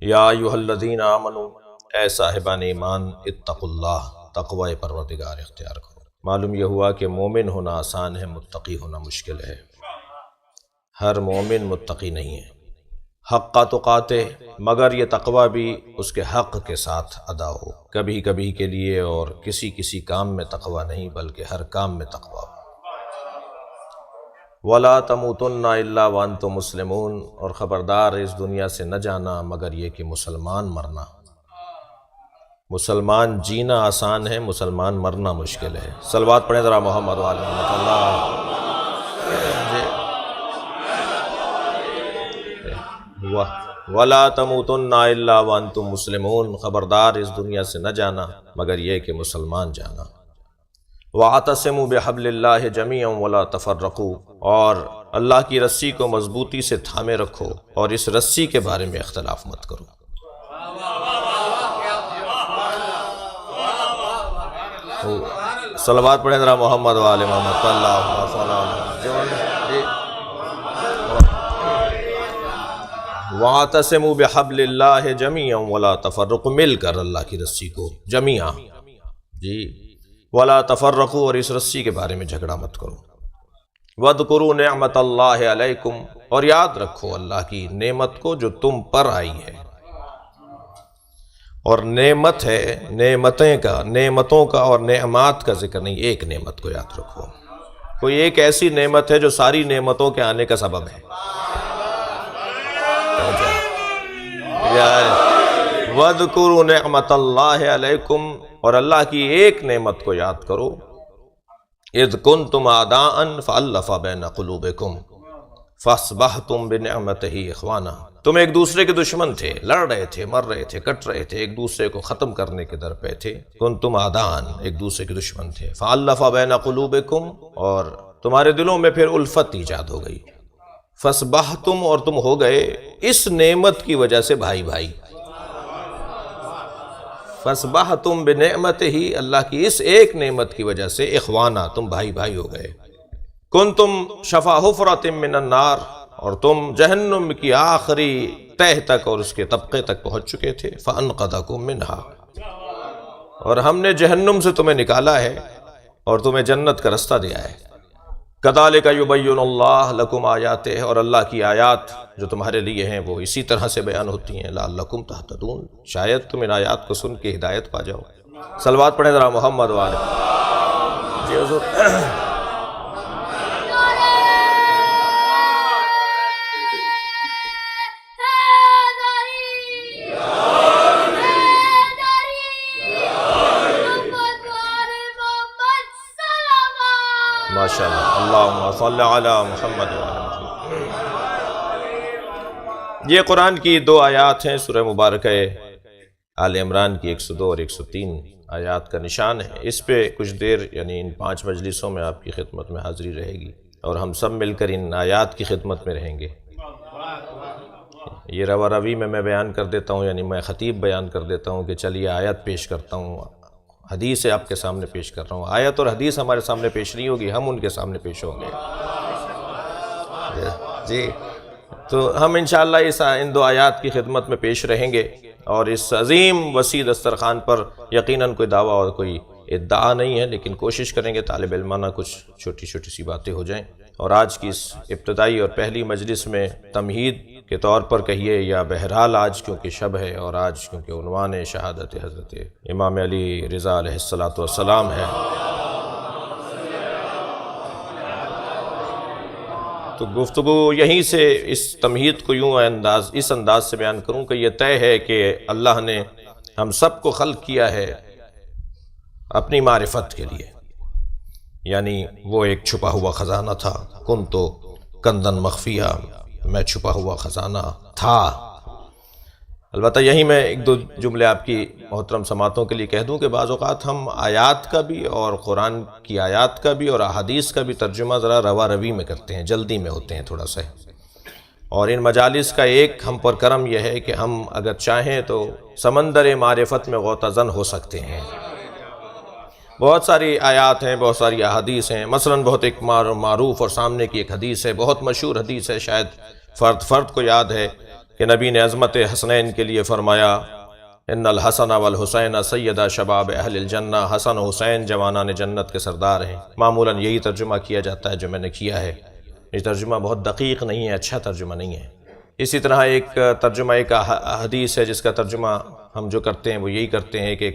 یا ایھا الذین آمنوا، اے صاحبان ایمان، اتقوا اللہ، تقوی پروردگار اختیار کرو۔ معلوم یہ ہوا کہ مومن ہونا آسان ہے، متقی ہونا مشکل ہے۔ ہر مومن متقی نہیں ہے۔ حق کا تقاتے، مگر یہ تقوی بھی اس کے حق کے ساتھ ادا ہو، کبھی کبھی کے لیے اور کسی کسی کام میں تقوی نہیں بلکہ ہر کام میں تقوی ہو۔ وَلَا تَمُوتُنَّ إِلَّا وَأَنْتُمْ مُسْلِمُونَ، اور خبردار اس دنیا سے نہ جانا مگر یہ کہ مسلمان مرنا۔ مسلمان جینا آسان ہے، مسلمان مرنا مشکل ہے۔ صلوات پڑھیں ذرا محمد وعلی محمد اللہ۔ وَلَا تَمُوتُنَّ إِلَّا وَأَنْتُمْ مُسْلِمُونَ، خبردار اس دنیا سے نہ جانا مگر یہ کہ مسلمان جانا۔ وَاعْتَصِمُوا بِحَبْلِ اللَّهِ جَمِيعًا وَلَا تَفَرَّقُوا، اور اللہ کی رسی کو مضبوطی سے تھامے رکھو اور اس رسی کے بارے میں اختلاف مت کرو۔ صلوات پڑھیں ذرا محمد وعلی محمد اللہ صلی اللہ علیہ۔ وَاعْتَصِمُوا بِحَبْلِ اللَّهِ جَمِيعًا وَلَا تَفَرَّقُوا، مل کر اللہ کی رسی کو جمیعا جی، وَلَا تَفَرَّقُوا، اور اس رسی کے بارے میں جھگڑا مت کرو۔ وَاذْكُرُوا نِعْمَتَ اللَّهِ عَلَيْكُمْ، اور یاد رکھو اللہ کی نعمت کو جو تم پر آئی ہے۔ اور نعمت ہے نعمتوں کا اور نعمات کا ذکر نہیں، ایک نعمت کو یاد رکھو۔ کوئی ایک ایسی نعمت ہے جو ساری نعمتوں کے آنے کا سبب ہے۔ وَاذْكُرُوا نِعْمَتَ اللَّهِ عَلَيْكُمْ، اور اللہ کی ایک نعمت کو یاد کرو۔ اذ کنتم اعداء فألف بین قلوبکم فاصبحتم بنعمتہ اخوانا، تم ایک دوسرے کے دشمن تھے، لڑ رہے تھے، مر رہے تھے، کٹ رہے تھے، ایک دوسرے کو ختم کرنے کے در پہ تھے۔ کنتم اعداء، ایک دوسرے کے دشمن تھے۔ فألف بین قلوبکم، اور تمہارے دلوں میں پھر الفت ایجاد ہو گئی۔ فاصبحتم، اور تم ہو گئے اس نعمت کی وجہ سے بھائی بھائی۔ فاصبحتم بنعمتہ، اللہ کی اس ایک نعمت کی وجہ سے اخوانا، تم بھائی بھائی ہو گئے۔ کنتم شفا حفرۃ من النار، اور تم جہنم کی آخری تہ تک اور اس کے طبقے تک پہنچ چکے تھے۔ فانقذکم منہا، اور ہم نے جہنم سے تمہیں نکالا ہے اور تمہیں جنت کا رستہ دیا ہے۔ کذالک یبین اللہ لکم آیاتہ، اور اللہ کی آیات جو تمہارے لیے ہیں وہ اسی طرح سے بیان ہوتی ہیں۔ لعلکم تہتدون، شاید تم ان آیات کو سن کے ہدایت پا جاؤ۔ صلوات پڑھیں ذرا محمد والے جی حضور۔ ماشاءاللہ، اللہم صلی علی محمد وعلی محمد۔ یہ قرآن کی دو آیات ہیں، سورہ مبارکہ آل عمران کی 102 اور 103 آیات کا نشان ہے۔ اس پہ کچھ دیر یعنی ان 5 مجلسوں میں آپ کی خدمت میں حاضری رہے گی، اور ہم سب مل کر ان آیات کی خدمت میں رہیں گے۔ یہ روا روی میں بیان کر دیتا ہوں، یعنی میں خطیب بیان کر دیتا ہوں کہ چلیے آیت پیش کرتا ہوں، حدیث آپ کے سامنے پیش کر رہا ہوں۔ آیت اور حدیث ہمارے سامنے پیش نہیں ہوگی، ہم ان کے سامنے پیش ہوں گے جی۔ تو ہم انشاءاللہ ان 2 آیات کی خدمت میں پیش رہیں گے، اور اس عظیم وسیع دسترخوان پر یقیناً کوئی دعویٰ اور کوئی ادعا نہیں ہے، لیکن کوشش کریں گے طالب علمانہ کچھ چھوٹی چھوٹی سی باتیں ہو جائیں۔ اور آج کی اس ابتدائی اور پہلی مجلس میں تمہید کے طور پر کہیے، یا بہرحال آج کیونکہ شب ہے اور آج کیونکہ عنوان شہادت حضرت امام علی رضا علیہ السلام ہے، تو گفتگو یہیں سے اس تمہید کو یوں اس انداز سے بیان کروں کہ یہ طے ہے کہ اللہ نے ہم سب کو خلق کیا ہے اپنی معرفت کے لیے، یعنی وہ ایک چھپا ہوا خزانہ تھا۔ کنت کنزا مخفیہ، میں چھپا ہوا خزانہ تھا۔ البتہ یہیں میں 1-2 جملے آپ کی محترم سماعتوں کے لیے کہہ دوں کہ بعض اوقات ہم آیات کا بھی اور قرآن کی آیات کا بھی اور احادیث کا بھی ترجمہ ذرا روا روی میں کرتے ہیں، جلدی میں ہوتے ہیں تھوڑا سا، اور ان مجالس کا ایک ہم پر کرم یہ ہے کہ ہم اگر چاہیں تو سمندر معرفت میں غوطہ زن ہو سکتے ہیں۔ بہت ساری آیات ہیں، بہت ساری احادیث ہیں، مثلاً بہت ایک معروف اور سامنے کی ایک حدیث ہے، بہت مشہور حدیث ہے، شاید فرد کو یاد ہے کہ نبی نے عظمت حسنین کے لیے فرمایا ان الحسن والحسین سیدہ شباب اہل الجنہ، حسن و حسین جوانان جنت کے سردار ہیں۔ معمولاً یہی ترجمہ کیا جاتا ہے جو میں نے کیا ہے، یہ ترجمہ بہت دقیق نہیں ہے، اچھا ترجمہ نہیں ہے۔ اسی طرح ایک ترجمہ ایک حدیث ہے جس کا ترجمہ ہم جو کرتے ہیں وہ یہی کرتے ہیں کہ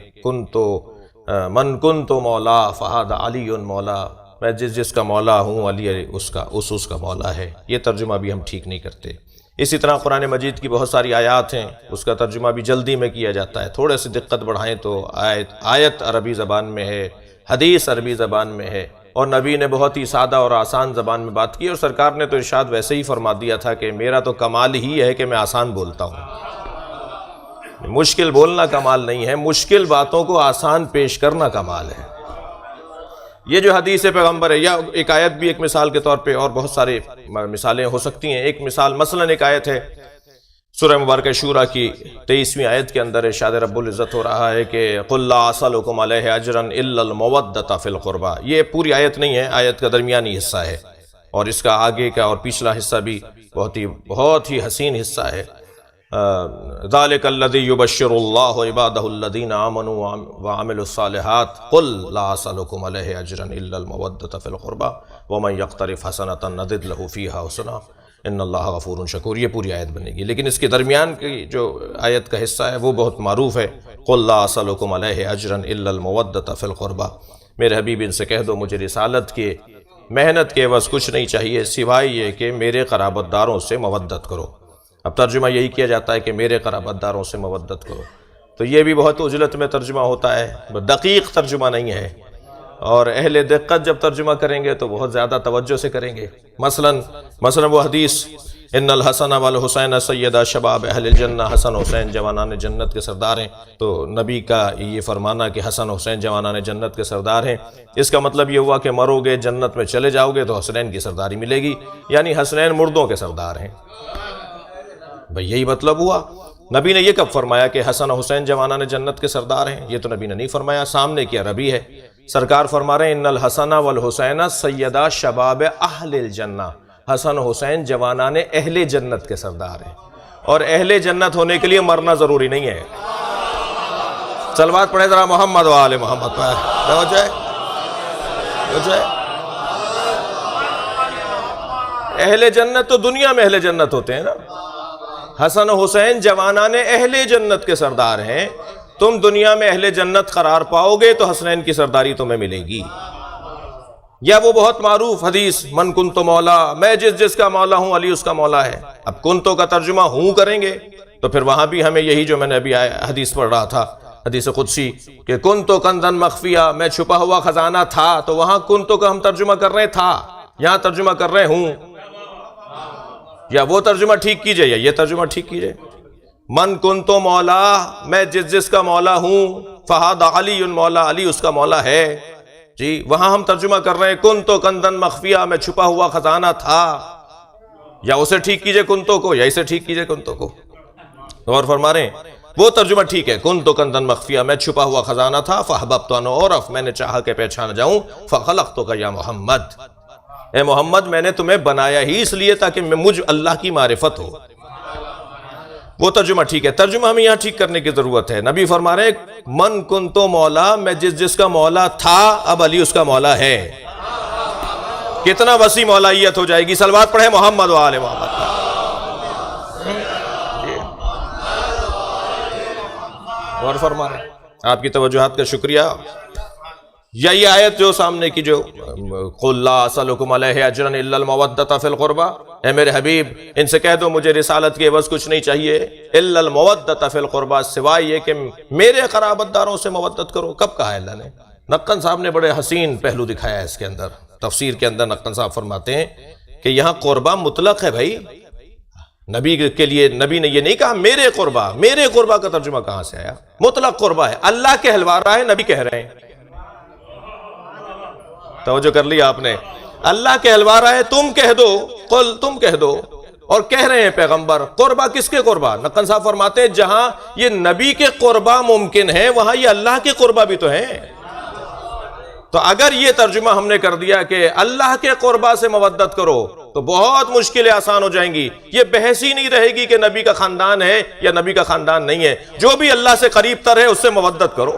من کنتو مولا فہاد علی مولا، میں جس کا مولا ہوں علی اس کا مولا ہے۔ یہ ترجمہ بھی ہم ٹھیک نہیں کرتے۔ اسی طرح قرآن مجید کی بہت ساری آیات ہیں، اس کا ترجمہ بھی جلدی میں کیا جاتا ہے، تھوڑے سی دقت بڑھائیں تو آیت عربی زبان میں ہے، حدیث عربی زبان میں ہے، اور نبی نے بہت ہی سادہ اور آسان زبان میں بات کی، اور سرکار نے تو ارشاد ویسے ہی فرما دیا تھا کہ میرا تو کمال ہی ہے کہ میں آسان بولتا ہوں۔ مشکل بولنا کمال نہیں ہے، مشکل باتوں کو آسان پیش کرنا کمال ہے۔ یہ جو حدیث پیغمبر ہے، یا ایک آیت بھی ایک مثال کے طور پہ، اور بہت سارے مثالیں ہو سکتی ہیں۔ ایک مثال مثلاً ایک آیت ہے سورہ مبارکہ شورى کی 23ویں آیت کے اندر ارشاد رب العزت ہو رہا ہے کہ قُلْ لَا أَسْأَلُكُمْ عَلَيْهِ أَجْرًا إِلَّا الْمَوَدَّةَ فِي الْقُرْبَى۔ یہ پوری آیت نہیں ہے، آیت کا درمیانی حصہ ہے، اور اس کا آگے کا اور پچھلا حصہ بھی بہت ہی حسین حصہ ہے۔ ذَلِكَ الَّذِي يُبَشِّرُ اللَّهُ عِبَادَهُ الَّذِينَ آمَنُوا وَعَمِلُوا الصَّالِحَاتِ قُلْ لَا أَسْأَلُكُمْ عَلَيْهِ أَجْرًا إِلَّا الْمَوَدَّةَ فِي الْقُرْبَى وَمَنْ يَقْتَرِفْ حَسَنَةً نَزِدْ لَهُ فِيهَا حُسْنًا ان اللہ غفور شکور۔ یہ پوری آیت بنے گی، لیکن اس کے درمیان کی جو آیت کا حصہ ہے وہ بہت معروف ہے، قُلْ لَا أَسْأَلُكُمْ عَلَيْهِ أَجْرًا إِلَّا الْمَوَدَّةَ فِي الْقُرْبَى۔ میرے حبیب ان سے کہہ دو مجھے رسالت کے محنت کے عوض کچھ نہیں چاہیے سوائے یہ کہ میرے قرابت داروں سے مودت کرو۔ اب ترجمہ یہی کیا جاتا ہے کہ میرے قرابت داروں سے مودت کرو، تو یہ بھی بہت عجلت میں ترجمہ ہوتا ہے، دقیق ترجمہ نہیں ہے، اور اہل دقت جب ترجمہ کریں گے تو بہت زیادہ توجہ سے کریں گے۔ مثلا وہ حدیث ان الحسن والحسین سیدہ شباب اہل الجنہ، حسن حسین جوانان جنت کے سردار ہیں، تو نبی کا یہ فرمانا کہ حسن حسین جوانان جنت کے سردار ہیں، اس کا مطلب یہ ہوا کہ مرو گے جنت میں چلے جاؤ گے تو حسنین کی سرداری ملے گی، یعنی حسنین مردوں کے سردار ہیں۔ بھئی یہی مطلب ہوا۔ نبی نے یہ کب فرمایا کہ حسن حسین جوانان جنت کے سردار ہیں؟ یہ تو نبی نے نہیں فرمایا، سامنے کی عربی ہے۔ سرکار فرما رہے ہیں ان الحسن والحسین سیدہ شباب اہل الجنہ، حسن حسین جوانان اہل جنت کے سردار ہیں، اور اہل جنت ہونے کے لیے مرنا ضروری نہیں ہے۔ صلوات پڑھیں ذرا محمد و آل محمد پر، ہو جائے۔ اہل جنت تو دنیا میں اہل جنت ہوتے ہیں نا، حسن حسین جوانان اہل جنت کے سردار ہیں، تم دنیا میں اہل جنت قرار پاؤ گے تو حسنین کی سرداری تمہیں ملے گی۔ یا وہ بہت معروف حدیث من کنتو مولا، میں جس کا مولا ہوں علی اس کا مولا ہے۔ اب کنتو کا ترجمہ ہوں کریں گے تو پھر وہاں بھی ہمیں یہی جو میں نے ابھی حدیث پڑھ رہا تھا، حدیث قدسی کہ کنتو کنزن مخفیہ، میں چھپا ہوا خزانہ تھا، تو وہاں کنتو کا ہم ترجمہ کر رہے تھا، یہاں ترجمہ کر رہے ہوں۔ یا وہ ترجمہ ٹھیک کیجئے یا یہ ترجمہ ٹھیک کیجئے۔ من کنتو مولا، میں جس کا مولا ہوں، فہاد علی مولا، علی اس کا مولا ہے جی، وہاں ہم ترجمہ کر رہے ہیں کنتو کندن مخفیہ، میں چھپا ہوا خزانہ تھا، یا اسے ٹھیک کیجئے کنتو کو یا اسے ٹھیک کیجئے کنتو کو۔ اور فرما رہے ہیں وہ ترجمہ ٹھیک ہے، کنتو کندن مخفیہ، میں چھپا ہوا خزانہ تھا، فاحببت ان اعرف، میں نے چاہا کہ پہچانا جاؤں، فخلقتک یا محمد، اے محمد میں نے تمہیں بنایا ہی اس لیے تاکہ مجھ اللہ کی معرفت ہو۔ وہ ترجمہ ٹھیک ہے، ترجمہ ہمیں یہاں ٹھیک کرنے کی ضرورت ہے۔ نبی فرما رہے ہیں من کنتو مولا، میں جس کا مولا تھا اب علی اس کا مولا ہے۔ کتنا وسیع مولائیت ہو جائے گی۔ صلوات پڑھیں محمد و آل محمد۔ اور فرما رہے ہیں آپ کی توجہات کا شکریہ۔ یا یہ آیت جو سامنے کی جو قُلْ لَا أَسْأَلُكُمْ عَلَيْهِ أَجْرًا إِلَّا الْمَوَدَّةَ فِي الْقُرْبَى، اے میرے حبیب ان سے کہہ دو مجھے رسالت کے عوض کچھ نہیں چاہیے، إِلَّا الْمَوَدَّةَ فِي الْقُرْبَى، سوائے یہ کہ میرے قرابت داروں سے مودت کرو۔ کب کہا ہے اللہ نے؟ نقن صاحب نے بڑے حسین پہلو دکھایا ہے اس کے اندر، تفسیر کے اندر نقن صاحب فرماتے ہیں کہ یہاں قربہ مطلق ہے بھائی، نبی کے لیے نبی نے یہ نہیں کہا میرے قربہ، میرے قربہ کا ترجمہ کہاں سے آیا؟ مطلق قربہ ہے، اللہ کہلوا رہا ہے، نبی کہہ رہے ہیں۔ توجہ کر لیا آپ نے، اللہ کہلوا رہا ہے تم کہہ دو، قل تم کہہ دو، اور کہہ رہے ہیں پیغمبر۔ قربہ کس کے قربہ؟ نقن صاحب فرماتے ہیں جہاں یہ نبی کے قربہ ممکن ہے وہاں یہ اللہ کے قربہ بھی تو ہیں۔ تو اگر یہ ترجمہ ہم نے کر دیا کہ اللہ کے قربہ سے مودت کرو تو بہت مشکلیں آسان ہو جائیں گی. یہ بحث ہی نہیں رہے گی کہ نبی کا خاندان ہے یا نبی کا خاندان نہیں ہے. جو بھی اللہ سے قریب تر ہے اس سے مودت کرو.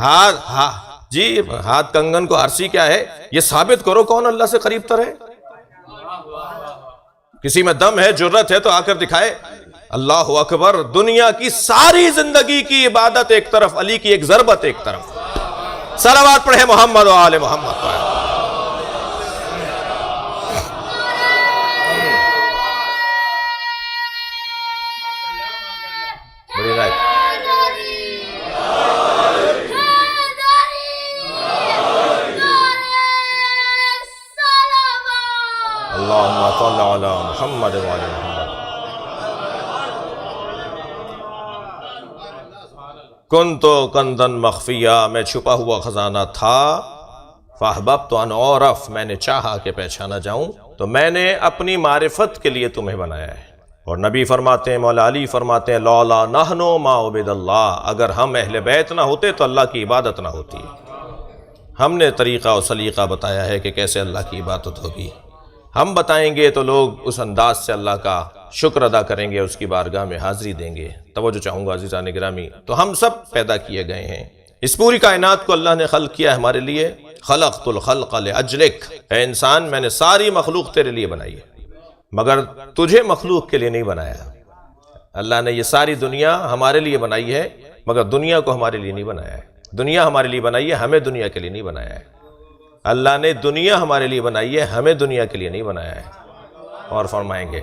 ہاتھ کنگن کو آرسی کیا ہے؟ یہ ثابت کرو کون اللہ سے قریب تر ہے. کسی میں دم ہے، جرت ہے تو آ کر دکھائے. اللہ اکبر. دنیا کی ساری زندگی کی عبادت ایک طرف، علی کی ایک ضربت ایک طرف. صلوات پڑھے محمد و آل محمد پر. بڑی رائٹ. اللہم صل علی محمد و آل محمد. کنتو کندن مخفیہ، میں چھپا ہوا خزانہ تھا. فاحببت ان اعرف، میں نے چاہا کہ پہچانا جاؤں، تو میں نے اپنی معرفت کے لیے تمہیں بنایا ہے. اور نبی فرماتے ہیں، مولا علی فرماتے ہیں، لولا نحن ما عبد اللہ، اگر ہم اہل بیت نہ ہوتے تو اللہ کی عبادت نہ ہوتی. ہم نے طریقہ و سلیقہ بتایا ہے کہ کیسے اللہ کی عبادت ہوگی. ہم بتائیں گے تو لوگ اس انداز سے اللہ کا شکر ادا کریں گے، اس کی بارگاہ میں حاضری دیں گے. توجہ چاہوں گا عزیزان گرامی. تو ہم سب پیدا کیے گئے ہیں. اس پوری کائنات کو اللہ نے خلق کیا ہے ہمارے لیے. خلقت الخلق لأجلک، اے انسان میں نے ساری مخلوق تیرے لیے بنائی ہے، مگر تجھے مخلوق کے لیے نہیں بنایا. اللہ نے یہ ساری دنیا ہمارے لیے بنائی ہے، مگر دنیا کو ہمارے لیے نہیں بنایا ہے. دنیا ہمارے لیے بنائی ہے، ہمیں دنیا کے لیے نہیں بنایا ہے. اللہ نے دنیا ہمارے لیے بنائی ہے، ہمیں دنیا کے لیے نہیں بنایا ہے. اور فرمائیں گے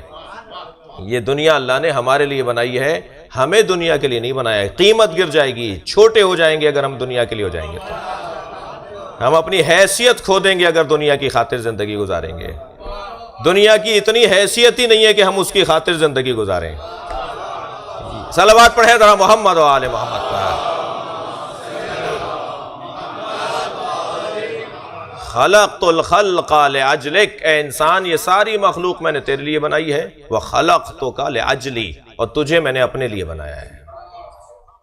یہ دنیا اللہ نے ہمارے لیے بنائی ہے، ہمیں دنیا کے لیے نہیں بنایا ہے. قیمت گر جائے گی، چھوٹے ہو جائیں گے اگر ہم دنیا کے لیے ہو جائیں گے. تو ہم اپنی حیثیت کھو دیں گے اگر دنیا کی خاطر زندگی گزاریں گے. دنیا کی اتنی حیثیت ہی نہیں ہے کہ ہم اس کی خاطر زندگی گزاریں. صلوات پڑھیں ذرا محمد و آل محمد پر. خلقت الخلق لأجلک، اے انسان یہ ساری مخلوق میں نے تیرے لیے بنائی ہے. وخلقتک لأجلی، اور تجھے میں نے اپنے لیے بنایا ہے.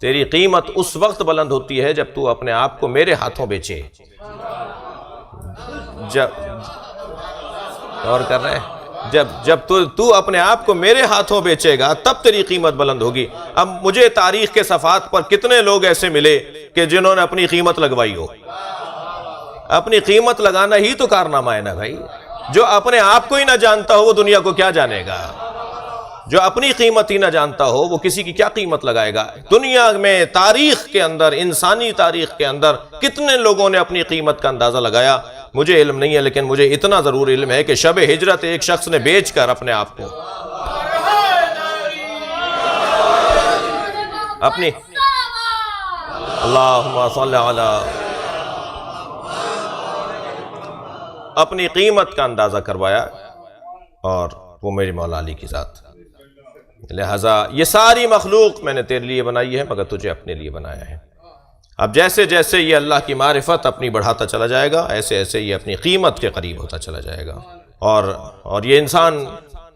تیری قیمت اس وقت بلند ہوتی ہے جب تو اپنے آپ کو میرے ہاتھوں بیچے. اور کر رہے ہیں جب تو اپنے آپ کو میرے ہاتھوں بیچے گا تب تیری قیمت بلند ہوگی. اب مجھے تاریخ کے صفحات پر کتنے لوگ ایسے ملے کہ جنہوں نے اپنی قیمت لگوائی ہو. اپنی قیمت لگانا ہی تو کارنامہ ہے نا بھائی. جو اپنے آپ کو ہی نہ جانتا ہو وہ دنیا کو کیا جانے گا. جو اپنی قیمت ہی نہ جانتا ہو وہ کسی کی کیا قیمت لگائے گا. دنیا میں تاریخ کے اندر، انسانی تاریخ کے اندر کتنے لوگوں نے اپنی قیمت کا اندازہ لگایا. مجھے علم نہیں ہے لیکن مجھے اتنا ضرور علم ہے کہ شب ہجرت ایک شخص نے بیچ کر اپنے آپ کو اپنی اللہم صل علی اپنی قیمت کا اندازہ کروایا، اور وہ میری مولا علی کی ذات. لہٰذا یہ ساری مخلوق میں نے تیرے لیے بنائی ہے مگر تجھے اپنے لیے بنایا ہے. اب جیسے جیسے یہ اللہ کی معرفت اپنی بڑھاتا چلا جائے گا، ایسے ایسے یہ اپنی قیمت کے قریب ہوتا چلا جائے گا. اور یہ انسان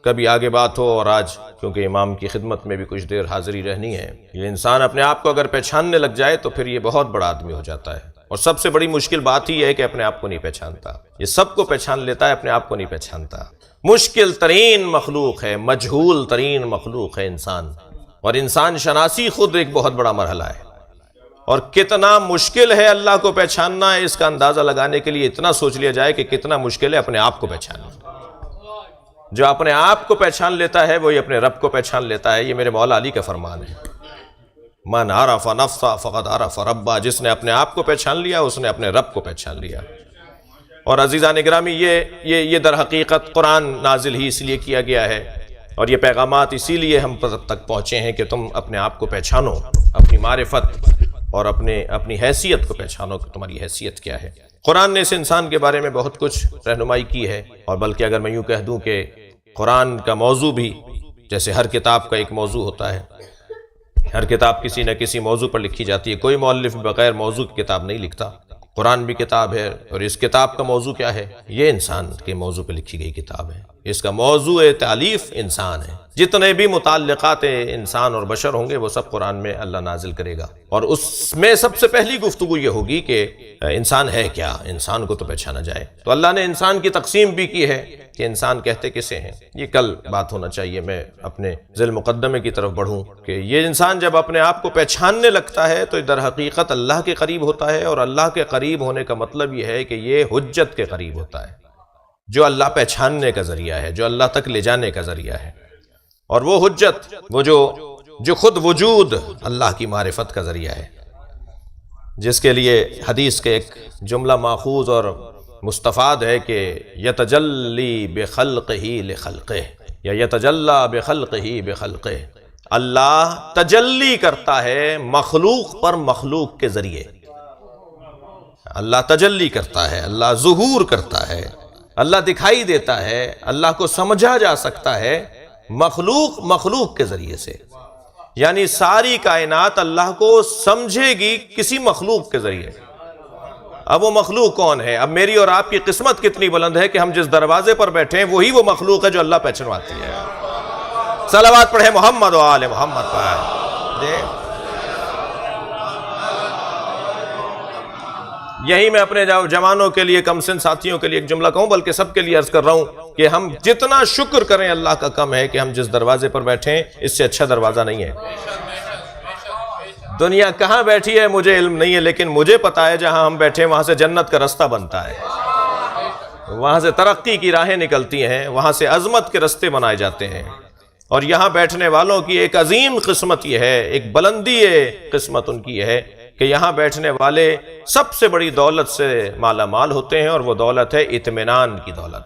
کبھی آگے بات ہو، اور آج کیونکہ امام کی خدمت میں بھی کچھ دیر حاضری رہنی ہے، یہ انسان اپنے آپ کو اگر پہچاننے لگ جائے تو پھر یہ بہت بڑا آدمی ہو جاتا ہے. اور سب سے بڑی مشکل بات ہی ہے کہ اپنے آپ کو نہیں پہچانتا. یہ سب کو پہچان لیتا ہے، اپنے آپ کو نہیں پہچانتا. مشکل ترین مخلوق ہے، مجہول ترین مخلوق ہے انسان. اور انسان شناسی خود ایک بہت بڑا مرحلہ ہے. اور کتنا مشکل ہے اللہ کو پہچاننا، اس کا اندازہ لگانے کے لیے اتنا سوچ لیا جائے کہ کتنا مشکل ہے اپنے آپ کو پہچاننا. جو اپنے آپ کو پہچان لیتا ہے وہی اپنے رب کو پہچان لیتا ہے. یہ میرے مولا علی کا فرمان ہے، من عرف نفسہ فقد عرف ربہ. جس نے اپنے آپ کو پہچان لیا اس نے اپنے رب کو پہچان لیا. اور عزیزان گرامی یہ در حقیقت قرآن نازل ہی اس لیے کیا گیا ہے، اور یہ پیغامات اسی لیے ہم تک پہنچے ہیں کہ تم اپنے آپ کو پہچانو، اپنی معرفت اور اپنی حیثیت کو پہچانو کہ تمہاری حیثیت کیا ہے. قرآن نے اس انسان کے بارے میں بہت کچھ رہنمائی کی ہے. اور بلکہ اگر میں یوں کہہ دوں کہ قرآن کا موضوع بھی جیسے ہر کتاب کا ایک موضوع ہوتا ہے، ہر کتاب کسی نہ کسی موضوع پر لکھی جاتی ہے. کوئی مؤلف بغیر موضوع کی کتاب نہیں لکھتا. قرآن بھی کتاب ہے، اور اس کتاب کا موضوع کیا ہے؟ یہ انسان کے موضوع پہ لکھی گئی کتاب ہے، اس کا موضوع تالیف انسان ہے۔ جتنے بھی متعلقات انسان اور بشر ہوں گے وہ سب قرآن میں اللہ نازل کرے گا، اور اس میں سب سے پہلی گفتگو یہ ہوگی کہ انسان ہے کیا، انسان کو تو پہچانا جائے۔ تو اللہ نے انسان کی تقسیم بھی کی ہے کہ انسان کہتے کسے ہیں، یہ کل بات ہونا چاہیے۔ میں اپنے ذیل مقدمے کی طرف بڑھوں کہ یہ انسان جب اپنے آپ کو پہچاننے لگتا ہے تو در حقیقت اللہ کے قریب ہوتا ہے، اور اللہ کے قریب ہونے کا مطلب یہ ہے کہ یہ حجت کے قریب ہوتا ہے، جو اللہ پہچاننے کا ذریعہ ہے، جو اللہ تک لے جانے کا ذریعہ ہے۔ اور وہ حجت، وہ جو خود وجود اللہ کی معرفت کا ذریعہ ہے، جس کے لیے حدیث کے ایک جملہ ماخوذ اور مستفاد ہے کہ یتجلی بخلقہ لخلقہ، یا یتجلی بخلقہ بخلقہ، اللہ تجلی کرتا ہے مخلوق پر مخلوق کے ذریعے۔ اللہ تجلی کرتا ہے، اللہ ظہور کرتا ہے، اللہ دکھائی دیتا ہے، اللہ کو سمجھا جا سکتا ہے مخلوق کے ذریعے سے۔ یعنی ساری کائنات اللہ کو سمجھے گی کسی مخلوق کے ذریعے۔ اب وہ مخلوق کون ہے؟ اب میری اور آپ کی قسمت کتنی بلند ہے کہ ہم جس دروازے پر بیٹھے ہیں وہی وہ مخلوق ہے جو اللہ پہچنواتی ہے۔ صلوات پڑھے محمد و آل محمد پر۔ یہی میں اپنے جوانوں کے لیے، کم سن ساتھیوں کے لیے ایک جملہ کہوں، بلکہ سب کے لیے عرض کر رہا ہوں کہ ہم جتنا شکر کریں اللہ کا کم ہے کہ ہم جس دروازے پر بیٹھے ہیں اس سے اچھا دروازہ نہیں ہے۔ دنیا کہاں بیٹھی ہے مجھے علم نہیں ہے، لیکن مجھے پتا ہے جہاں ہم بیٹھے وہاں سے جنت کا رستہ بنتا ہے، وہاں سے ترقی کی راہیں نکلتی ہیں، وہاں سے عظمت کے رستے بنائے جاتے ہیں۔ اور یہاں بیٹھنے والوں کی ایک عظیم قسمت یہ ہے، ایک بلندی قسمت ان کی یہ ہے کہ یہاں بیٹھنے والے سب سے بڑی دولت سے مالا مال ہوتے ہیں، اور وہ دولت ہے اطمینان کی دولت۔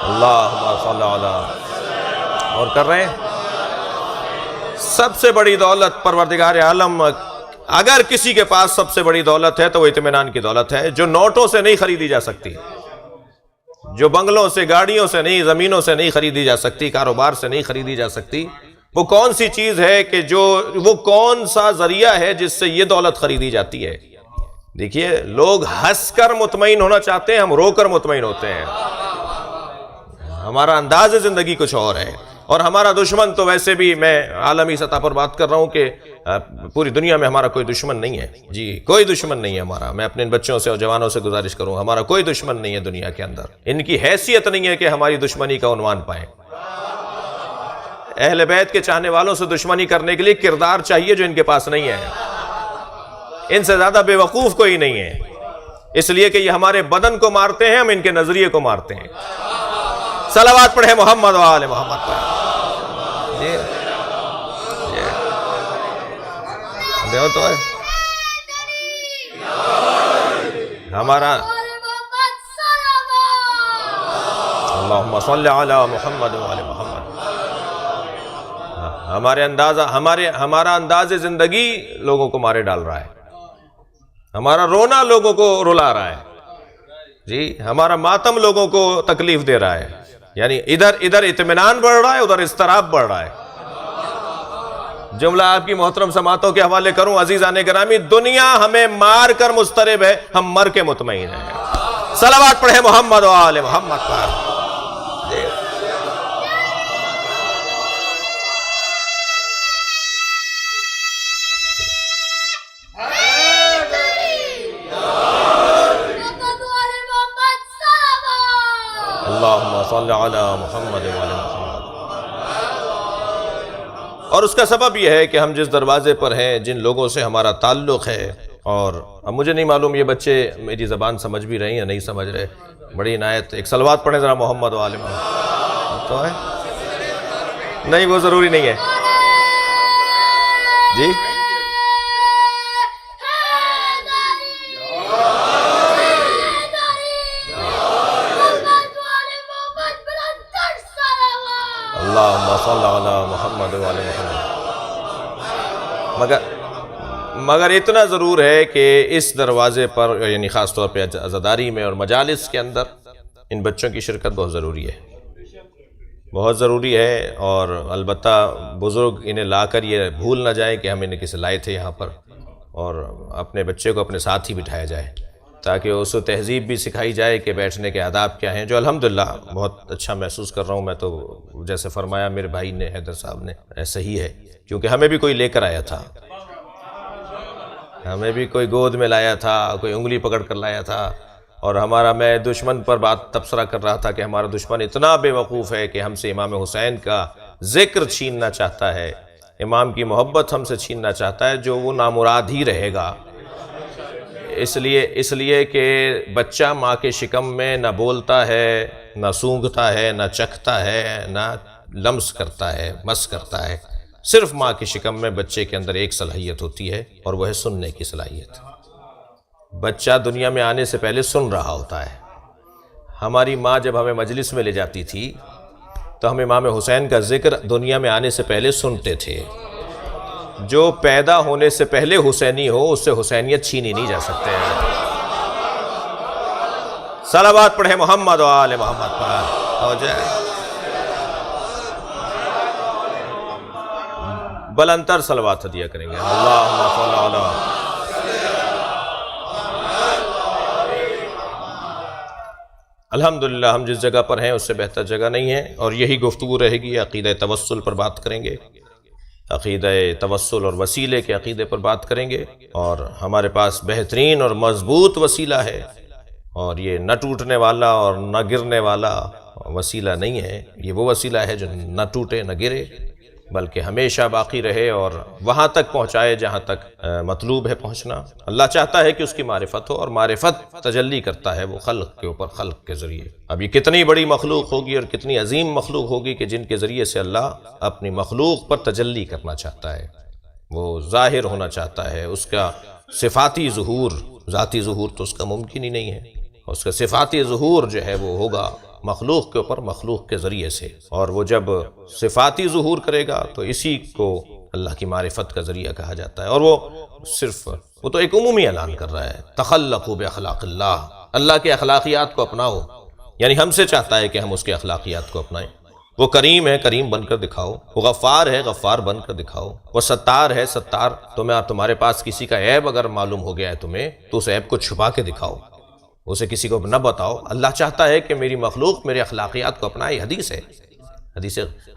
اللہم صلی علی، اور کر رہے ہیں سب سے بڑی دولت پروردگار عالم، اگر کسی کے پاس سب سے بڑی دولت ہے تو وہ اطمینان کی دولت ہے، جو نوٹوں سے نہیں خریدی جا سکتی، جو بنگلوں سے، گاڑیوں سے نہیں، زمینوں سے نہیں خریدی جا سکتی، کاروبار سے نہیں خریدی جا سکتی۔ وہ کون سی چیز ہے کہ وہ کون سا ذریعہ ہے جس سے یہ دولت خریدی جاتی ہے؟ دیکھیے، لوگ ہنس کر مطمئن ہونا چاہتے ہیں، ہم رو کر مطمئن ہوتے ہیں۔ ہمارا انداز زندگی کچھ اور ہے، اور ہمارا دشمن تو ویسے بھی، میں عالمی سطح پر بات کر رہا ہوں کہ پوری دنیا میں ہمارا کوئی دشمن نہیں ہے، جی کوئی دشمن نہیں ہے ہمارا۔ میں اپنے بچوں سے اور جوانوں سے گزارش کروں، ہمارا کوئی دشمن نہیں ہے دنیا کے اندر، ان کی حیثیت نہیں ہے کہ ہماری دشمنی کا عنوان پائیں۔ اہل بیت کے چاہنے والوں سے دشمنی کرنے کے لیے کردار چاہیے جو ان کے پاس نہیں ہے، ان سے زیادہ بے وقوف کوئی نہیں ہے، اس لیے کہ یہ ہمارے بدن کو مارتے ہیں، ہم ان کے نظریے کو مارتے ہیں۔ صلوات پڑھے محمد و آل محمد پر۔ دیو تو ہے ہمارا، اللہم صلی علی محمد و آل محمد۔ ہمارا انداز زندگی لوگوں کو مارے ڈال رہا ہے، ہمارا رونا لوگوں کو رلا رہا ہے، جی ہمارا ماتم لوگوں کو تکلیف دے رہا ہے۔ یعنی ادھر اطمینان بڑھ رہا ہے، ادھر اضطراب بڑھ رہا ہے۔ جملہ آپ کی محترم سماعتوں کے حوالے کروں، عزیزان گرامی، دنیا ہمیں مار کر مضطرب ہے، ہم مر کے مطمئن ہیں۔ صلوات پڑھے محمد و آل محمد پر۔ اللہم صلی علی محمد و آل محمد۔ اور اس کا سبب یہ ہے کہ ہم جس دروازے پر ہیں، جن لوگوں سے ہمارا تعلق ہے، اور اب مجھے نہیں معلوم یہ بچے میری زبان سمجھ بھی رہے ہیں یا نہیں سمجھ رہے، بڑی عنایت۔ ایک صلوات پڑھیں ذرا محمد و آل محمد تو ہے، نہیں وہ ضروری نہیں ہے جی۔ اللہم صلی علی محمد و آل محمد۔ مگر اتنا ضرور ہے کہ اس دروازے پر، یعنی خاص طور پہ عزاداری میں اور مجالس کے اندر، ان بچوں کی شرکت بہت ضروری ہے۔ بہت ضروری ہے، اور البتہ بزرگ انہیں لا کر یہ بھول نہ جائیں کہ ہم انہیں کسی لائے تھے یہاں پر، اور اپنے بچے کو اپنے ساتھ ہی بٹھایا جائے تاکہ اس کو تہذیب بھی سکھائی جائے کہ بیٹھنے کے آداب کیا ہیں، جو الحمدللہ بہت اچھا محسوس کر رہا ہوں میں تو، جیسے فرمایا میرے بھائی نے، حیدر صاحب نے، ایسا ہی ہے، کیونکہ ہمیں بھی کوئی لے کر آیا تھا، ہمیں بھی کوئی گود میں لایا تھا، کوئی انگلی پکڑ کر لایا تھا، اور میں دشمن پر بات تبصرہ کر رہا تھا کہ ہمارا دشمن اتنا بے وقوف ہے کہ ہم سے امام حسین کا ذکر چھیننا چاہتا ہے، امام کی محبت ہم سے چھیننا چاہتا ہے، جو وہ نامراد ہی رہے گا، اس لیے کہ بچہ ماں کے شکم میں نہ بولتا ہے، نہ سونگھتا ہے، نہ چکھتا ہے، نہ لمس کرتا ہے، مس کرتا ہے، صرف ماں کے شکم میں بچے کے اندر ایک صلاحیت ہوتی ہے، اور وہ ہے سننے کی صلاحیت۔ بچہ دنیا میں آنے سے پہلے سن رہا ہوتا ہے۔ ہماری ماں جب ہمیں مجلس میں لے جاتی تھی تو ہم امام حسین کا ذکر دنیا میں آنے سے پہلے سنتے تھے۔ جو پیدا ہونے سے پہلے حسینی ہو اس سے حسینیت چھینی نہیں جا سکتے ہیں۔ صلوات پڑھیں محمد و آل محمد پر ہو جائے۔ بلندتر صلوات ہدیہ کریں گے۔ اللہم صل علی۔ الحمدللہ ہم جس جگہ پر ہیں اس سے بہتر جگہ نہیں ہے، اور یہی گفتگو رہے گی۔ عقیدہ توسل پر بات کریں گے، عقیدہ توسل اور وسیلے کے عقیدے پر بات کریں گے، اور ہمارے پاس بہترین اور مضبوط وسیلہ ہے، اور یہ نہ ٹوٹنے والا اور نہ گرنے والا وسیلہ نہیں ہے، یہ وہ وسیلہ ہے جو نہ ٹوٹے نہ گرے بلکہ ہمیشہ باقی رہے اور وہاں تک پہنچائے جہاں تک مطلوب ہے پہنچنا۔ اللہ چاہتا ہے کہ اس کی معرفت ہو، اور معرفت تجلی کرتا ہے وہ خلق کے اوپر خلق کے ذریعے۔ اب یہ کتنی بڑی مخلوق ہوگی اور کتنی عظیم مخلوق ہوگی کہ جن کے ذریعے سے اللہ اپنی مخلوق پر تجلی کرنا چاہتا ہے، وہ ظاہر ہونا چاہتا ہے، اس کا صفاتی ظہور، ذاتی ظہور تو اس کا ممکن ہی نہیں ہے، اس کا صفاتی ظہور جو ہے وہ ہوگا مخلوق کے اوپر مخلوق کے ذریعے سے، اور وہ جب صفاتی ظہور کرے گا تو اسی کو اللہ کی معرفت کا ذریعہ کہا جاتا ہے، اور وہ تو ایک عمومی اعلان کر رہا ہے، تخلقوا باخلاق اللہ، اللہ کے اخلاقیات کو اپناؤ، یعنی ہم سے چاہتا ہے کہ ہم اس کے اخلاقیات کو اپنائیں۔ وہ کریم ہے، کریم بن کر دکھاؤ، وہ غفار ہے، غفار بن کر دکھاؤ، وہ ستار ہے، ستار تمہارے پاس کسی کا عیب اگر معلوم ہو گیا ہے تمہیں تو اس عیب کو چھپا کے دکھاؤ، اسے کسی کو نہ بتاؤ۔ اللہ چاہتا ہے کہ میری مخلوق میرے اخلاقیات کو اپنائے، حدیث ہے،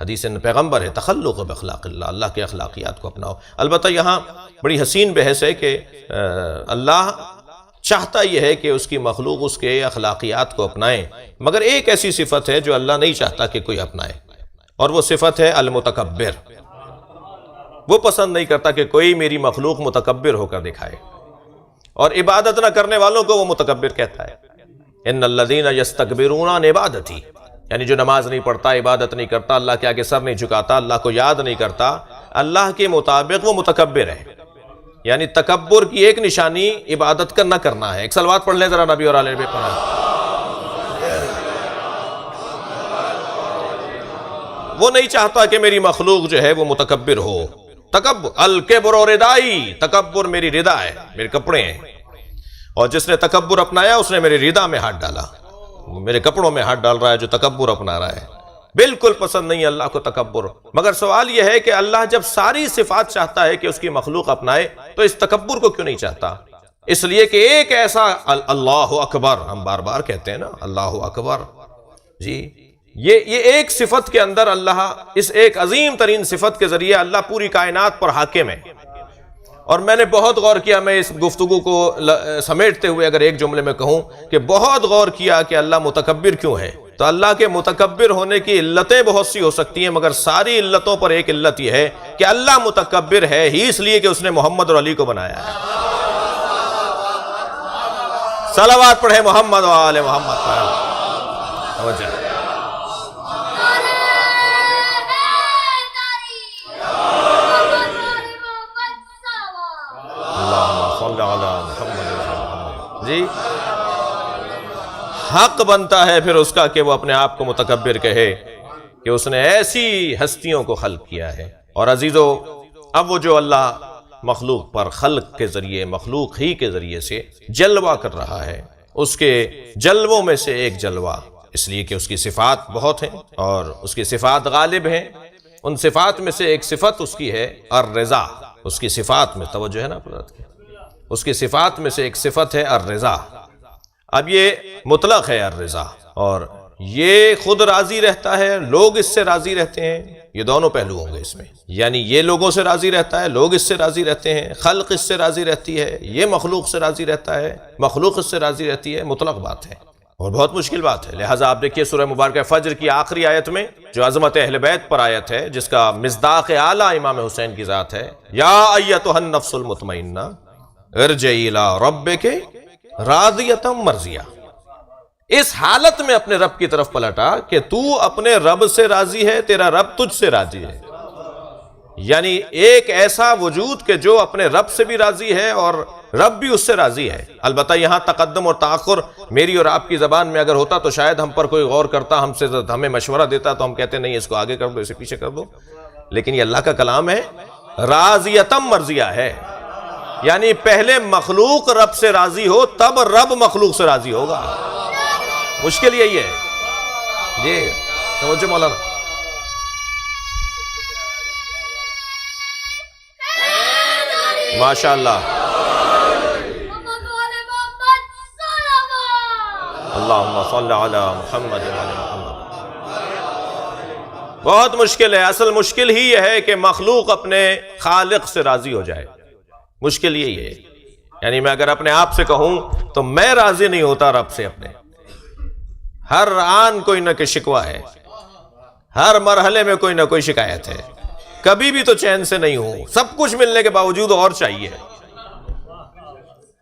حدیث پیغمبر ہے، تخلق باخلاق اللہ، اللہ کے اخلاقیات کو اپناؤ۔ البتہ یہاں بڑی حسین بحث ہے کہ اللہ چاہتا یہ ہے کہ اس کی مخلوق اس کے اخلاقیات کو اپنائیں، مگر ایک ایسی صفت ہے جو اللہ نہیں چاہتا کہ کوئی اپنائے، اور وہ صفت ہے المتکبر۔ وہ پسند نہیں کرتا کہ کوئی میری مخلوق متکبر ہو کر دکھائے، اور عبادت نہ کرنے والوں کو وہ متکبر کہتا ہے۔ ان الذین یستکبرون عن عبادتی، یعنی جو نماز نہیں پڑھتا، عبادت نہیں کرتا، اللہ کے آگے سر نہیں جھکاتا، اللہ کو یاد نہیں کرتا، اللہ کے مطابق وہ متکبر ہے۔ یعنی تکبر کی ایک نشانی عبادت کا نہ کرنا ہے۔ ایک صلوات پڑھ لیں ذرا نبی اور آل نبی پر۔ وہ نہیں چاہتا کہ میری مخلوق جو ہے وہ متکبر ہو۔ تکبر الکبر ردائی، تکبر میری ردا ہے، میرے کپڑے ہیں، اور جس نے تکبر اپنایا اس نے میری ردا میں ہاتھ ڈالا، میرے کپڑوں میں ہاتھ ڈال رہا ہے جو تکبر اپنا رہا ہے۔ بالکل پسند نہیں اللہ کو تکبر، مگر سوال یہ ہے کہ اللہ جب ساری صفات چاہتا ہے کہ اس کی مخلوق اپنائے تو اس تکبر کو کیوں نہیں چاہتا؟ اس لیے کہ ایک ایسا اللہ اکبر، ہم بار بار کہتے ہیں نا اللہ اکبر، جی یہ ایک صفت کے اندر اللہ، اس ایک عظیم ترین صفت کے ذریعے اللہ پوری کائنات پر حاکم ہے۔ اور میں نے بہت غور کیا، میں اس گفتگو کو سمیٹتے ہوئے اگر ایک جملے میں کہوں کہ بہت غور کیا کہ اللہ متکبر کیوں ہے، تو اللہ کے متکبر ہونے کی علتیں بہت سی ہو سکتی ہیں، مگر ساری علتوں پر ایک علت یہ ہے کہ اللہ متکبر ہے ہی اس لیے کہ اس نے محمد اور علی کو بنایا ہے۔ صلوات پڑھیں محمد و آل محمد پر۔ جی حق بنتا ہے پھر اس کا کہ وہ اپنے آپ کو متکبر کہے کہ اس نے ایسی ہستیوں کو خلق کیا ہے۔ اور عزیزو، اب وہ جو اللہ مخلوق پر خلق کے ذریعے، مخلوق ہی کے ذریعے سے جلوہ کر رہا ہے، اس کے جلووں میں سے ایک جلوہ اس لیے کہ اس کی صفات بہت ہیں اور اس کی صفات غالب ہیں۔ ان صفات میں سے ایک صفت اس کی ہے الرضا۔ اس کی صفات میں توجہ ہے نا، اس کی صفات میں سے ایک صفت ہے الرضا۔ اب یہ مطلق ہے الرضا، اور یہ خود راضی رہتا ہے، لوگ اس سے راضی رہتے ہیں، یہ دونوں پہلو ہوں گے اس میں، یعنی یہ لوگوں سے راضی رہتا ہے، لوگ اس سے راضی رہتے ہیں، خلق اس سے راضی رہتی ہے، یہ مخلوق سے راضی رہتا ہے، مخلوق اس سے راضی رہتی ہے، مطلق بات ہے اور بہت مشکل بات ہے۔ لہٰذا آپ دیکھیے سورہ مبارکہ فجر کی آخری آیت میں جو عظمت اہل بیت پر آیت ہے، جس کا مصداق اعلیٰ امام حسین کی ذات ہے، یا ایتھا النفس المطمئنہ ارجعی الی ربک راضیۃ مرضیہ، اس حالت میں اپنے رب کی طرف پلٹا کہ تو اپنے رب سے راضی ہے، تیرا رب تجھ سے راضی ہے، یعنی ایک ایسا وجود کہ جو اپنے رب سے بھی راضی ہے اور رب بھی اس سے راضی ہے۔ البتہ یہاں تقدم اور تاخر میری اور آپ کی زبان میں اگر ہوتا تو شاید ہم پر کوئی غور کرتا، ہمیں مشورہ دیتا تو ہم کہتے نہیں اس کو آگے کر دو، اسے پیچھے کر دو، لیکن یہ اللہ کا کلام ہے، راضیتم مرضیہ ہے، یعنی پہلے مخلوق رب سے راضی ہو تب رب مخلوق سے راضی ہوگا۔ مشکل یہی ہے جی، سمجھو مولانا۔ ماشاء اللہ، اللہم صل علی محمد وعلی محمد۔ بہت مشکل ہے، اصل مشکل ہی یہ ہے کہ مخلوق اپنے خالق سے راضی ہو جائے، مشکل یہی ہے۔ یعنی میں اگر اپنے آپ سے کہوں تو میں راضی نہیں ہوتا رب سے اپنے، ہر آن کوئی نہ کوئی شکوہ ہے، ہر مرحلے میں کوئی نہ کوئی شکایت ہے، کبھی بھی تو چین سے نہیں ہوں، سب کچھ ملنے کے باوجود اور چاہیے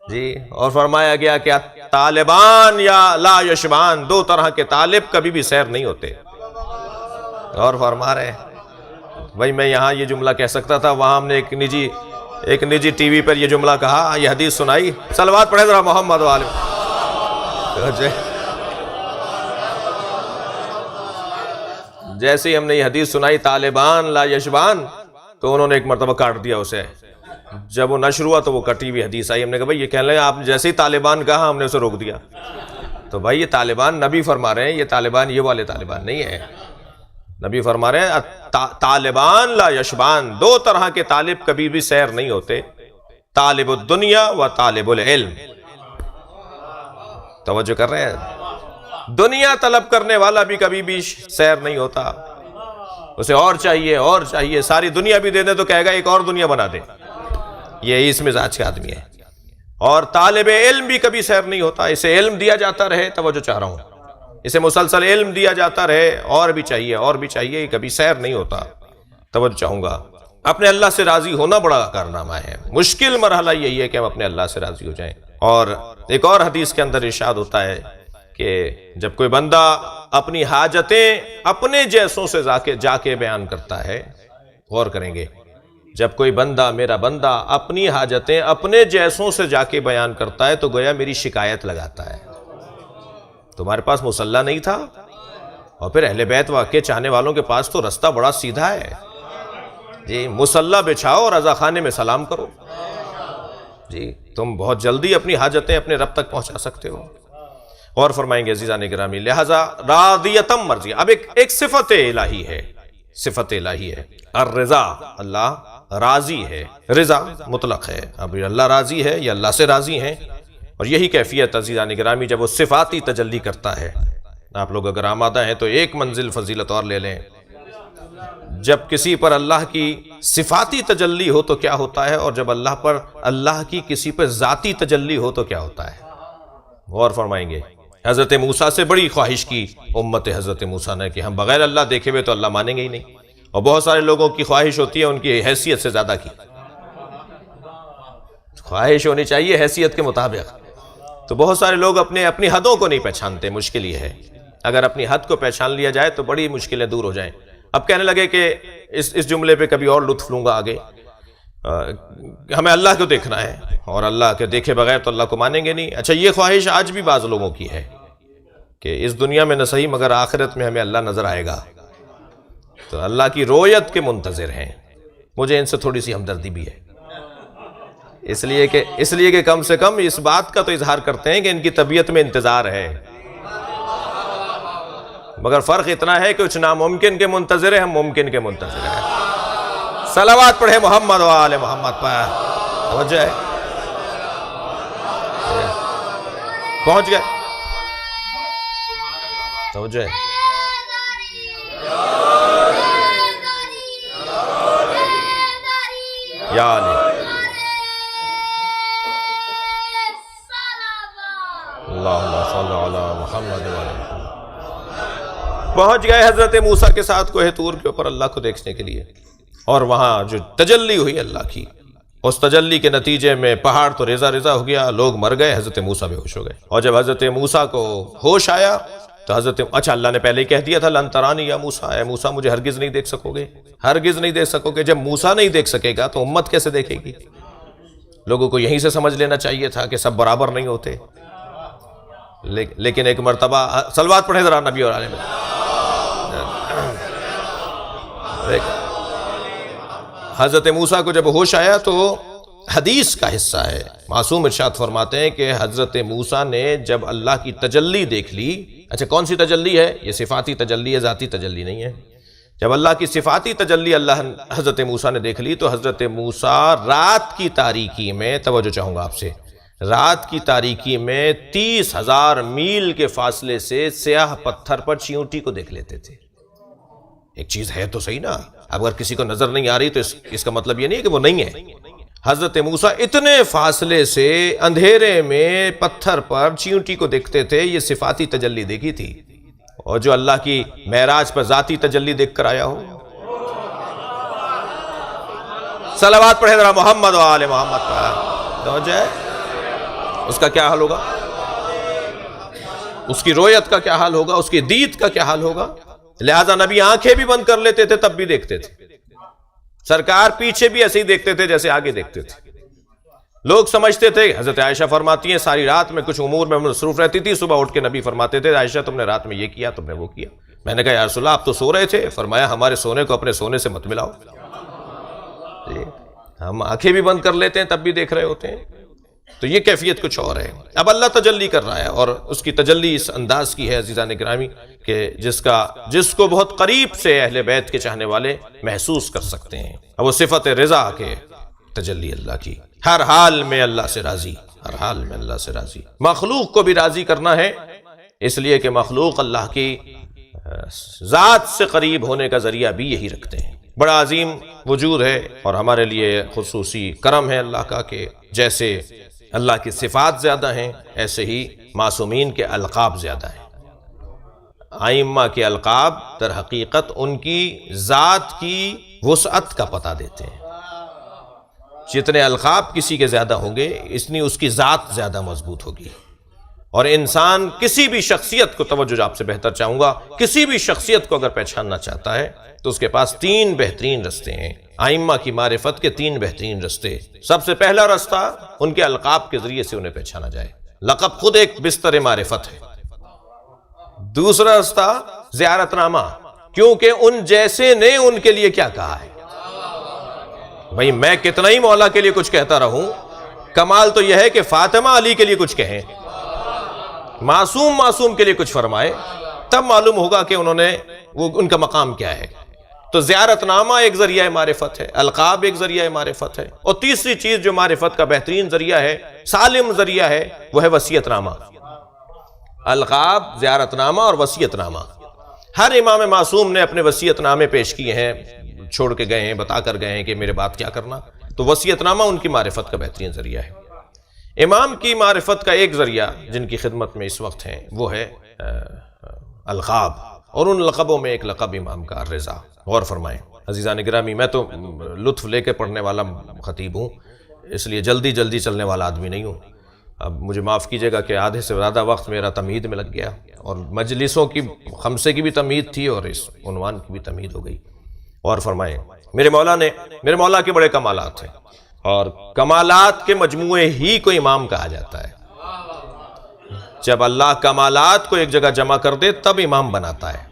جی۔ اور فرمایا گیا کہ طالبان یا لا یشبان، دو طرح کے طالب کبھی بھی سیر نہیں ہوتے۔ اور فرما رہے بھائی، میں یہاں یہ جملہ کہہ سکتا تھا، وہاں ہم نے ایک نجی ٹی وی پر یہ جملہ کہا، یہ حدیث سنائی، صلوات پڑھے ذرا محمد والے۔ جیسے ہی ہم نے یہ حدیث سنائی طالبان لا یشبان، تو انہوں نے ایک مرتبہ کاٹ دیا اسے، جب وہ نشر ہوا تو وہ کٹی ہوئی حدیث آئی، ہم نے کہا بھائی یہ کہنے لگے آپ جیسے ہی طالبان کہا ہم نے اسے روک دیا، تو بھائی یہ طالبان نبی فرما رہے ہیں، یہ طالبان یہ والے طالبان نہیں ہے، نبی فرما رہے ہیں طالبان لا یشبان، دو طرح کے طالب کبھی بھی سیر نہیں ہوتے، طالب الدنیا و طالب العلم۔ توجہ کر رہے ہیں؟ دنیا طلب کرنے والا بھی کبھی بھی سیر نہیں ہوتا، اسے اور چاہیے اور چاہیے، ساری دنیا بھی دے دے تو کہے گا ایک اور دنیا بنا دے، یہ اس مزاج کا آدمی ہے۔ اور طالب علم بھی کبھی سیر نہیں ہوتا، اسے علم دیا جاتا رہے، توجہ چاہ رہا ہوں، اسے مسلسل علم دیا جاتا رہے، اور بھی چاہیے اور بھی چاہیے، کبھی سیر نہیں ہوتا۔ توجہ چاہوں گا، اپنے اللہ سے راضی ہونا بڑا کارنامہ ہے، مشکل مرحلہ یہی ہے کہ ہم اپنے اللہ سے راضی ہو جائیں۔ اور ایک اور حدیث کے اندر ارشاد ہوتا ہے کہ جب کوئی بندہ اپنی حاجتیں اپنے جیسوں سے جا کے بیان کرتا ہے، غور کریں گے، جب کوئی بندہ، میرا بندہ اپنی حاجتیں اپنے جیسوں سے جا کے بیان کرتا ہے تو گویا میری شکایت لگاتا ہے، تمہارے پاس مصلی نہیں تھا، اور پھر اہل بیت واقعے چاہنے والوں کے پاس تو رستہ بڑا سیدھا ہے جی، مصلی بچھاؤ اور رضا خانے میں سلام کرو جی، تم بہت جلدی اپنی حاجتیں اپنے رب تک پہنچا سکتے ہو۔ اور فرمائیں گے عزیزان گرامی، لہذا راضیتم مرضیہ، اب ایک صفت الہی ہے، صفت الہی ہے الرضا، اللہ راضی ہے، رضا مطلق ہے، اب اللہ راضی ہے، یہ اللہ سے راضی ہیں، اور یہی کیفیت عزیزان گرامی جب وہ صفاتی تجلی کرتا ہے۔ آپ لوگ اگر آمادہ ہیں تو ایک منزل فضیلت اور لے لیں، جب کسی پر اللہ کی صفاتی تجلی ہو تو کیا ہوتا ہے، اور جب اللہ پر اللہ کی کسی پر ذاتی تجلی ہو تو کیا ہوتا ہے، غور فرمائیں گے۔ حضرت موسیٰ سے بڑی خواہش کی امت حضرت موسیٰ نے کہ ہم بغیر اللہ دیکھے ہوئے تو اللہ مانیں گے ہی نہیں، اور بہت سارے لوگوں کی خواہش ہوتی ہے ان کی حیثیت سے زیادہ کی، خواہش ہونی چاہیے حیثیت کے مطابق، تو بہت سارے لوگ اپنی حدوں کو نہیں پہچانتے، مشکل یہ ہے، اگر اپنی حد کو پہچان لیا جائے تو بڑی مشکلیں دور ہو جائیں۔ اب کہنے لگے کہ اس جملے پہ کبھی اور لطف لوں گا آگے، ہمیں اللہ کو دیکھنا ہے، اور اللہ کے دیکھے بغیر تو اللہ کو مانیں گے نہیں۔ اچھا، یہ خواہش آج بھی بعض لوگوں کی ہے کہ اس دنیا میں نہ صحیح مگر آخرت میں ہمیں اللہ نظر آئے گا، تو اللہ کی رویت کے منتظر ہیں۔ مجھے ان سے تھوڑی سی ہمدردی بھی ہے، اس لیے کہ کم سے کم اس بات کا تو اظہار کرتے ہیں کہ ان کی طبیعت میں انتظار ہے، مگر فرق اتنا ہے کہ کچھ ناممکن کے منتظر ہیں، ہم ممکن کے منتظر ہیں۔ صلوات پڑھے محمد و آل محمد پر۔ توجہ ہے، پہنچ گئے، توجہ ہے۔ یا علی اللہم صلی علی محمد و آل محمد۔ پہنچ گئے حضرت موسیٰ کے ساتھ کوہ طور کے اوپر اللہ کو دیکھنے کے لیے، اور وہاں جو تجلی ہوئی اللہ کی، اس تجلی کے نتیجے میں پہاڑ تو ریزہ ریزہ ہو گیا، لوگ مر گئے، حضرت موسیٰ بے ہوش ہو گئے۔ اور جب حضرت موسیٰ کو ہوش آیا تو اچھا اللہ نے پہلے ہی کہہ دیا تھا لن ترانی یا موسیٰ، اے موسیٰ مجھے ہرگز نہیں دیکھ سکو گے، ہرگز نہیں دیکھ سکو گے۔ جب موسیٰ نہیں دیکھ سکے گا تو امت کیسے دیکھے گی؟ لوگوں کو یہیں سے سمجھ لینا چاہیے تھا کہ سب برابر نہیں ہوتے، لیکن ایک مرتبہ صلوات پڑھیں ذرا نبی اور عالم۔ حضرت موسیٰ کو جب ہوش آیا تو حدیث کا حصہ ہے، معصوم ارشاد فرماتے ہیں کہ حضرت موسیٰ نے جب اللہ کی تجلی دیکھ لی، اچھا کون سی تجلی ہے؟ یہ صفاتی تجلی ہے، ذاتی تجلی نہیں ہے۔ جب اللہ کی صفاتی تجلی حضرت موسیٰ نے دیکھ لی تو حضرت موسیٰ رات کی تاریکی میں، توجہ چاہوں گا آپ سے، رات کی تاریکی میں 30,000 میل کے فاصلے سے سیاہ پتھر پر چیونٹی کو دیکھ لیتے تھے۔ ایک چیز ہے تو صحیح نا، اگر کسی کو نظر نہیں آ رہی تو اس کا مطلب یہ نہیں ہے کہ وہ نہیں ہے۔ حضرت موسیٰ اتنے فاصلے سے اندھیرے میں پتھر پر چیونٹی کو دیکھتے تھے، یہ صفاتی تجلی دیکھی تھی۔ اور جو اللہ کی معراج پر ذاتی تجلی دیکھ کر آیا ہو، صلوات پڑھے ذرا محمد و آل محمد پر، توجہ ہے، اس کا کیا حال ہوگا؟ اس کی رویت کا کیا حال ہوگا؟ اس کی دید کا کیا حال ہوگا؟ لہذا نبی آنکھیں بھی بند کر لیتے تھے تب بھی دیکھتے تھے، سرکار پیچھے بھی ایسے ہی دیکھتے تھے جیسے آگے دیکھتے تھے۔ لوگ سمجھتے تھے، حضرت عائشہ فرماتی ہیں ساری رات میں کچھ امور میں مصروف رہتی تھی، صبح اٹھ کے نبی فرماتے تھے عائشہ تم نے رات میں یہ کیا، تم نے وہ کیا۔ میں نے کہا یا رسول اللہ آپ تو سو رہے تھے، فرمایا ہمارے سونے کو اپنے سونے سے مت ملاؤ، ہم آنکھیں بھی بند کر لیتے ہیں تب بھی دیکھ رہے ہوتے ہیں۔ تو یہ کیفیت کچھ اور ہے۔ اب اللہ تجلی کر رہا ہے، اور اس کی تجلی اس انداز کی ہے عزیزان گرامی کہ جس کو بہت قریب سے اہل بیت کے چاہنے والے محسوس کر سکتے ہیں۔ اب وہ صفت رضا کے تجلی اللہ کی، ہر حال میں اللہ سے راضی، ہر حال میں اللہ سے راضی۔ مخلوق کو بھی راضی کرنا ہے، اس لیے کہ مخلوق اللہ کی ذات سے قریب ہونے کا ذریعہ بھی یہی رکھتے ہیں۔ بڑا عظیم وجود ہے، اور ہمارے لیے خصوصی کرم ہے اللہ کا کہ جیسے اللہ کی صفات زیادہ ہیں ایسے ہی معصومین کے القاب زیادہ ہیں۔ ائمہ کے القاب در حقیقت ان کی ذات کی وسعت کا پتہ دیتے ہیں۔ جتنے القاب کسی کے زیادہ ہوں گے اتنی اس کی ذات زیادہ مضبوط ہوگی۔ اور انسان کسی بھی شخصیت کو، توجہ آپ سے بہتر چاہوں گا، کسی بھی شخصیت کو اگر پہچاننا چاہتا ہے تو اس کے پاس 3 بہترین رستے ہیں۔ ائمہ کی معرفت کے 3 بہترین رستے۔ سب سے پہلا رستہ ان کے القاب کے ذریعے سے انہیں پہچانا جائے، لقب خود ایک بستر معرفت ہے۔ دوسرا رستہ زیارت نامہ، کیونکہ ان جیسے نے ان کے لیے کیا کہا ہے۔ بھئی میں کتنا ہی مولا کے لیے کچھ کہتا رہوں، کمال تو یہ ہے کہ فاطمہ علی کے لیے کچھ کہیں، معصوم کے لیے کچھ فرمائے، تب معلوم ہوگا کہ ان کا مقام کیا ہے۔ تو زیارت نامہ ایک ذریعہ معرفت ہے، القاب ایک ذریعہ معرفت ہے، اور تیسری چیز جو معرفت کا بہترین ذریعہ ہے، سالم ذریعہ ہے، وہ ہے وصیت نامہ۔ القاب، زیارت نامہ اور وصیت نامہ۔ ہر امام معصوم نے اپنے وصیت نامے پیش کیے ہیں، چھوڑ کے گئے ہیں، بتا کر گئے ہیں کہ میرے بعد کیا کرنا۔ تو وصیت نامہ ان کی معرفت کا بہترین ذریعہ ہے۔ امام کی معرفت کا ایک ذریعہ جن کی خدمت میں اس وقت ہیں وہ ہے القاب، اور ان لقبوں میں ایک لقب امام کا الرضا۔ غور فرمائیں عزیزان گرامی، میں تو لطف لے کے پڑھنے والا خطیب ہوں، اس لیے جلدی چلنے والا آدمی نہیں ہوں۔ اب مجھے معاف کیجئے گا کہ آدھے سے زیادہ وقت میرا تمہید میں لگ گیا، اور مجلسوں کی خمسے کی بھی تمہید تھی اور اس عنوان کی بھی تمہید ہو گئی۔ اور فرمائیں میرے مولا کے بڑے کمالات ہیں، اور کمالات کے مجموعے ہی کو امام کہا جاتا ہے۔ جب اللہ کمالات کو ایک جگہ جمع کر دے تب امام بناتا ہے۔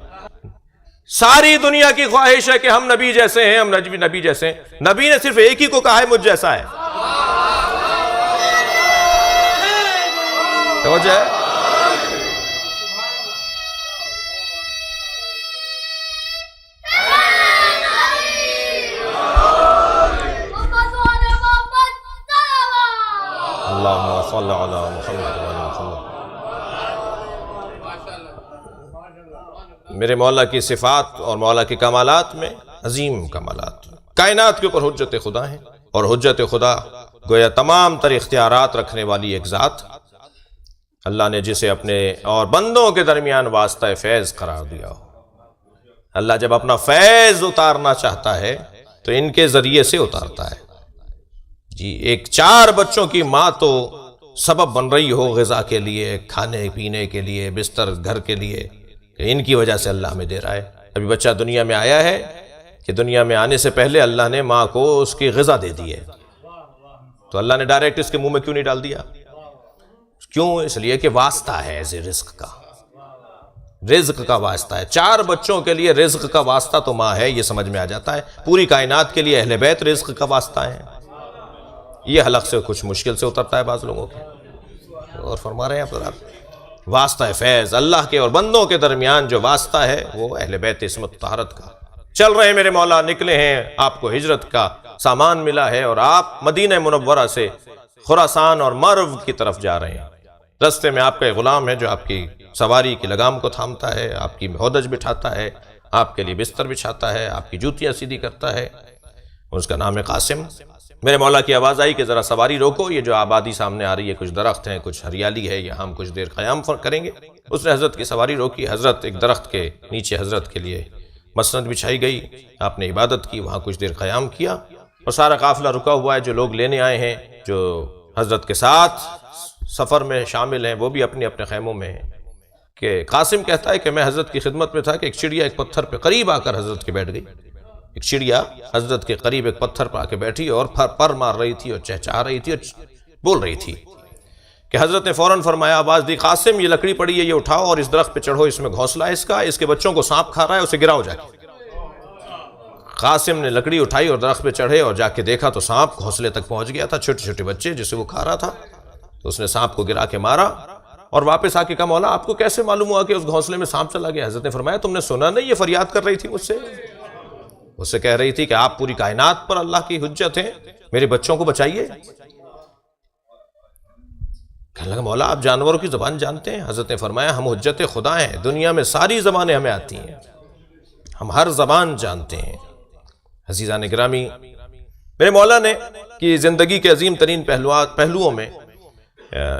ساری دنیا کی خواہش ہے کہ ہم نبی جیسے ہیں، ہم نبی جیسے ہیں، نبی نے صرف ایک ہی کو کہا ہے مجھ جیسا ہے۔ توجہ ہے؟ صلی علی محمد وعلی محمد۔ میرے مولا کی صفات اور مولا کے کمالات میں عظیم کمالات، کائنات کے اوپر حجت خدا ہیں، اور حجت خدا گویا تمام تر اختیارات رکھنے والی ایک ذات، اللہ نے جسے اپنے اور بندوں کے درمیان واسطہ فیض قرار دیا ہو۔ اللہ جب اپنا فیض اتارنا چاہتا ہے تو ان کے ذریعے سے اتارتا ہے۔ جی ایک 4 بچوں کی ماں تو سبب بن رہی ہو غذا کے لیے، کھانے پینے کے لیے، بستر گھر کے لیے، کہ ان کی وجہ سے اللہ ہمیں دے رہا ہے۔ ابھی بچہ دنیا میں آیا ہے کہ دنیا میں آنے سے پہلے اللہ نے ماں کو اس کی غذا دے دی ہے، تو اللہ نے ڈائریکٹ اس کے منہ میں کیوں نہیں ڈال دیا؟ کیوں؟ اس لیے کہ واسطہ ہے ایسے رزق کا، رزق کا واسطہ ہے۔ 4 بچوں کے لیے رزق کا واسطہ تو ماں ہے، یہ سمجھ میں آ جاتا ہے۔ پوری کائنات کے لیے اہل بیت رزق کا واسطہ ہے۔ یہ حلق سے کچھ مشکل سے اترتا ہے بعض لوگوں کو، اور فرما رہے ہیں آپ واسطہ فیض، اللہ کے اور بندوں کے درمیان جو واسطہ ہے وہ اہل بیت عصمت طہارت کا۔ چل رہے ہیں میرے مولا، نکلے ہیں، آپ کو ہجرت کا سامان ملا ہے اور آپ مدینہ منورہ سے خراسان اور مرو کی طرف جا رہے ہیں۔ رستے میں آپ کا ایک غلام ہے جو آپ کی سواری کی لگام کو تھامتا ہے، آپ کی ہودج بٹھاتا ہے، آپ کے لیے بستر بچھاتا ہے، آپ کی جوتیاں سیدھی کرتا ہے، اس کا نام ہے قاسم۔ میرے مولا کی آواز آئی کہ ذرا سواری روکو، یہ جو آبادی سامنے آ رہی ہے، کچھ درخت ہیں، کچھ ہریالی ہے، یہاں ہم کچھ دیر قیام کریں گے۔ اس نے حضرت کی سواری روکی، حضرت ایک درخت کے نیچے حضرت کے لیے مسند بچھائی گئی، آپ نے عبادت کی، وہاں کچھ دیر قیام کیا، اور سارا قافلہ رکا ہوا ہے۔ جو لوگ لینے آئے ہیں، جو حضرت کے ساتھ سفر میں شامل ہیں، وہ بھی اپنے اپنے خیموں میں ہیں۔ کہ قاسم کہتا ہے کہ میں حضرت کی خدمت میں تھا کہ ایک چڑیا ایک پتھر پہ قریب آ کر حضرت کے بیٹھ گئی۔ ایک چڑیا حضرت کے قریب ایک پتھر پہ آ کے بیٹھی اور پر مار رہی تھی اور چہچہا رہی تھی اور بول رہی تھی کہ حضرت نے فوراً فرمایا، آواز دی، قاسم یہ لکڑی پڑی ہے، یہ اٹھاؤ اور اس درخت پہ چڑھو، اس میں گھونسلہ ہے اس کے بچوں کو سانپ کھا رہا ہے، اسے گراؤ جا کے۔ قاسم نے لکڑی اٹھائی اور درخت پہ چڑھے اور جا کے دیکھا تو سانپ گھونسلے تک پہنچ گیا تھا، چھوٹے چھوٹے بچے جسے وہ کھا رہا تھا۔ تو اس نے سانپ کو گرا کے مارا اور واپس آ کے کہا، مولا آپ کو کیسے معلوم ہوا کہ اس گھونسلے میں سانپ چلا گیا؟ حضرت نے فرمایا، تم نے سنا نہیں یہ فریاد کر رہی تھی مجھ سے؟ اس سے کہہ رہی تھی کہ آپ پوری کائنات پر اللہ کی حجت ہیں، میرے بچوں کو بچائیے۔ کہنے لگا، مولا آپ جانوروں کی زبان جانتے ہیں؟ حضرت نے فرمایا، ہم حجت خدا ہیں، دنیا میں ساری زبانیں ہمیں آتی ہیں، ہم ہر زبان جانتے ہیں۔ عزیزان گرامی، میرے مولا نے کی زندگی کے عظیم ترین پہلوؤں میں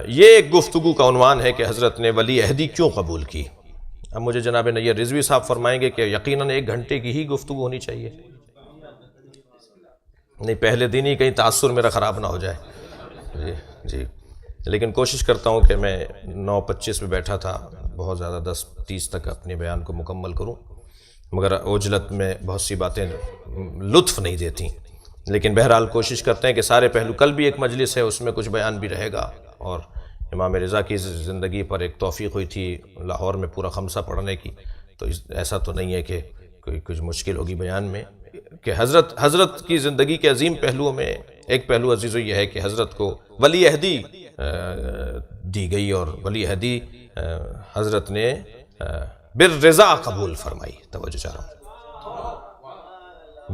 یہ ایک گفتگو کا عنوان ہے کہ حضرت نے ولی عہدی کیوں قبول کی۔ اب مجھے جناب نیر رضوی صاحب فرمائیں گے کہ یقیناً 1 گھنٹے کی ہی گفتگو ہونی چاہیے، نہیں پہلے دن ہی کہیں تاثر میرا خراب نہ ہو جائے۔ جی لیکن کوشش کرتا ہوں کہ میں 9:25 میں بیٹھا تھا، بہت زیادہ 10:30 تک اپنے بیان کو مکمل کروں، مگر عجلت میں بہت سی باتیں لطف نہیں دیتی، لیکن بہرحال کوشش کرتے ہیں کہ سارے پہلو، کل بھی ایک مجلس ہے اس میں کچھ بیان بھی رہے گا، اور امام رضا کی زندگی پر ایک توفیق ہوئی تھی لاہور میں پورا خمسہ پڑھنے کی، تو ایسا تو نہیں ہے کہ کوئی کچھ مشکل ہوگی بیان میں، کہ حضرت کی زندگی کے عظیم پہلوؤں میں ایک پہلو عزیزو یہ ہے کہ حضرت کو ولی عہدی دی گئی، اور ولی عہدی حضرت نے بالرضا قبول فرمائی۔ توجہ چاہ رہا ہوں،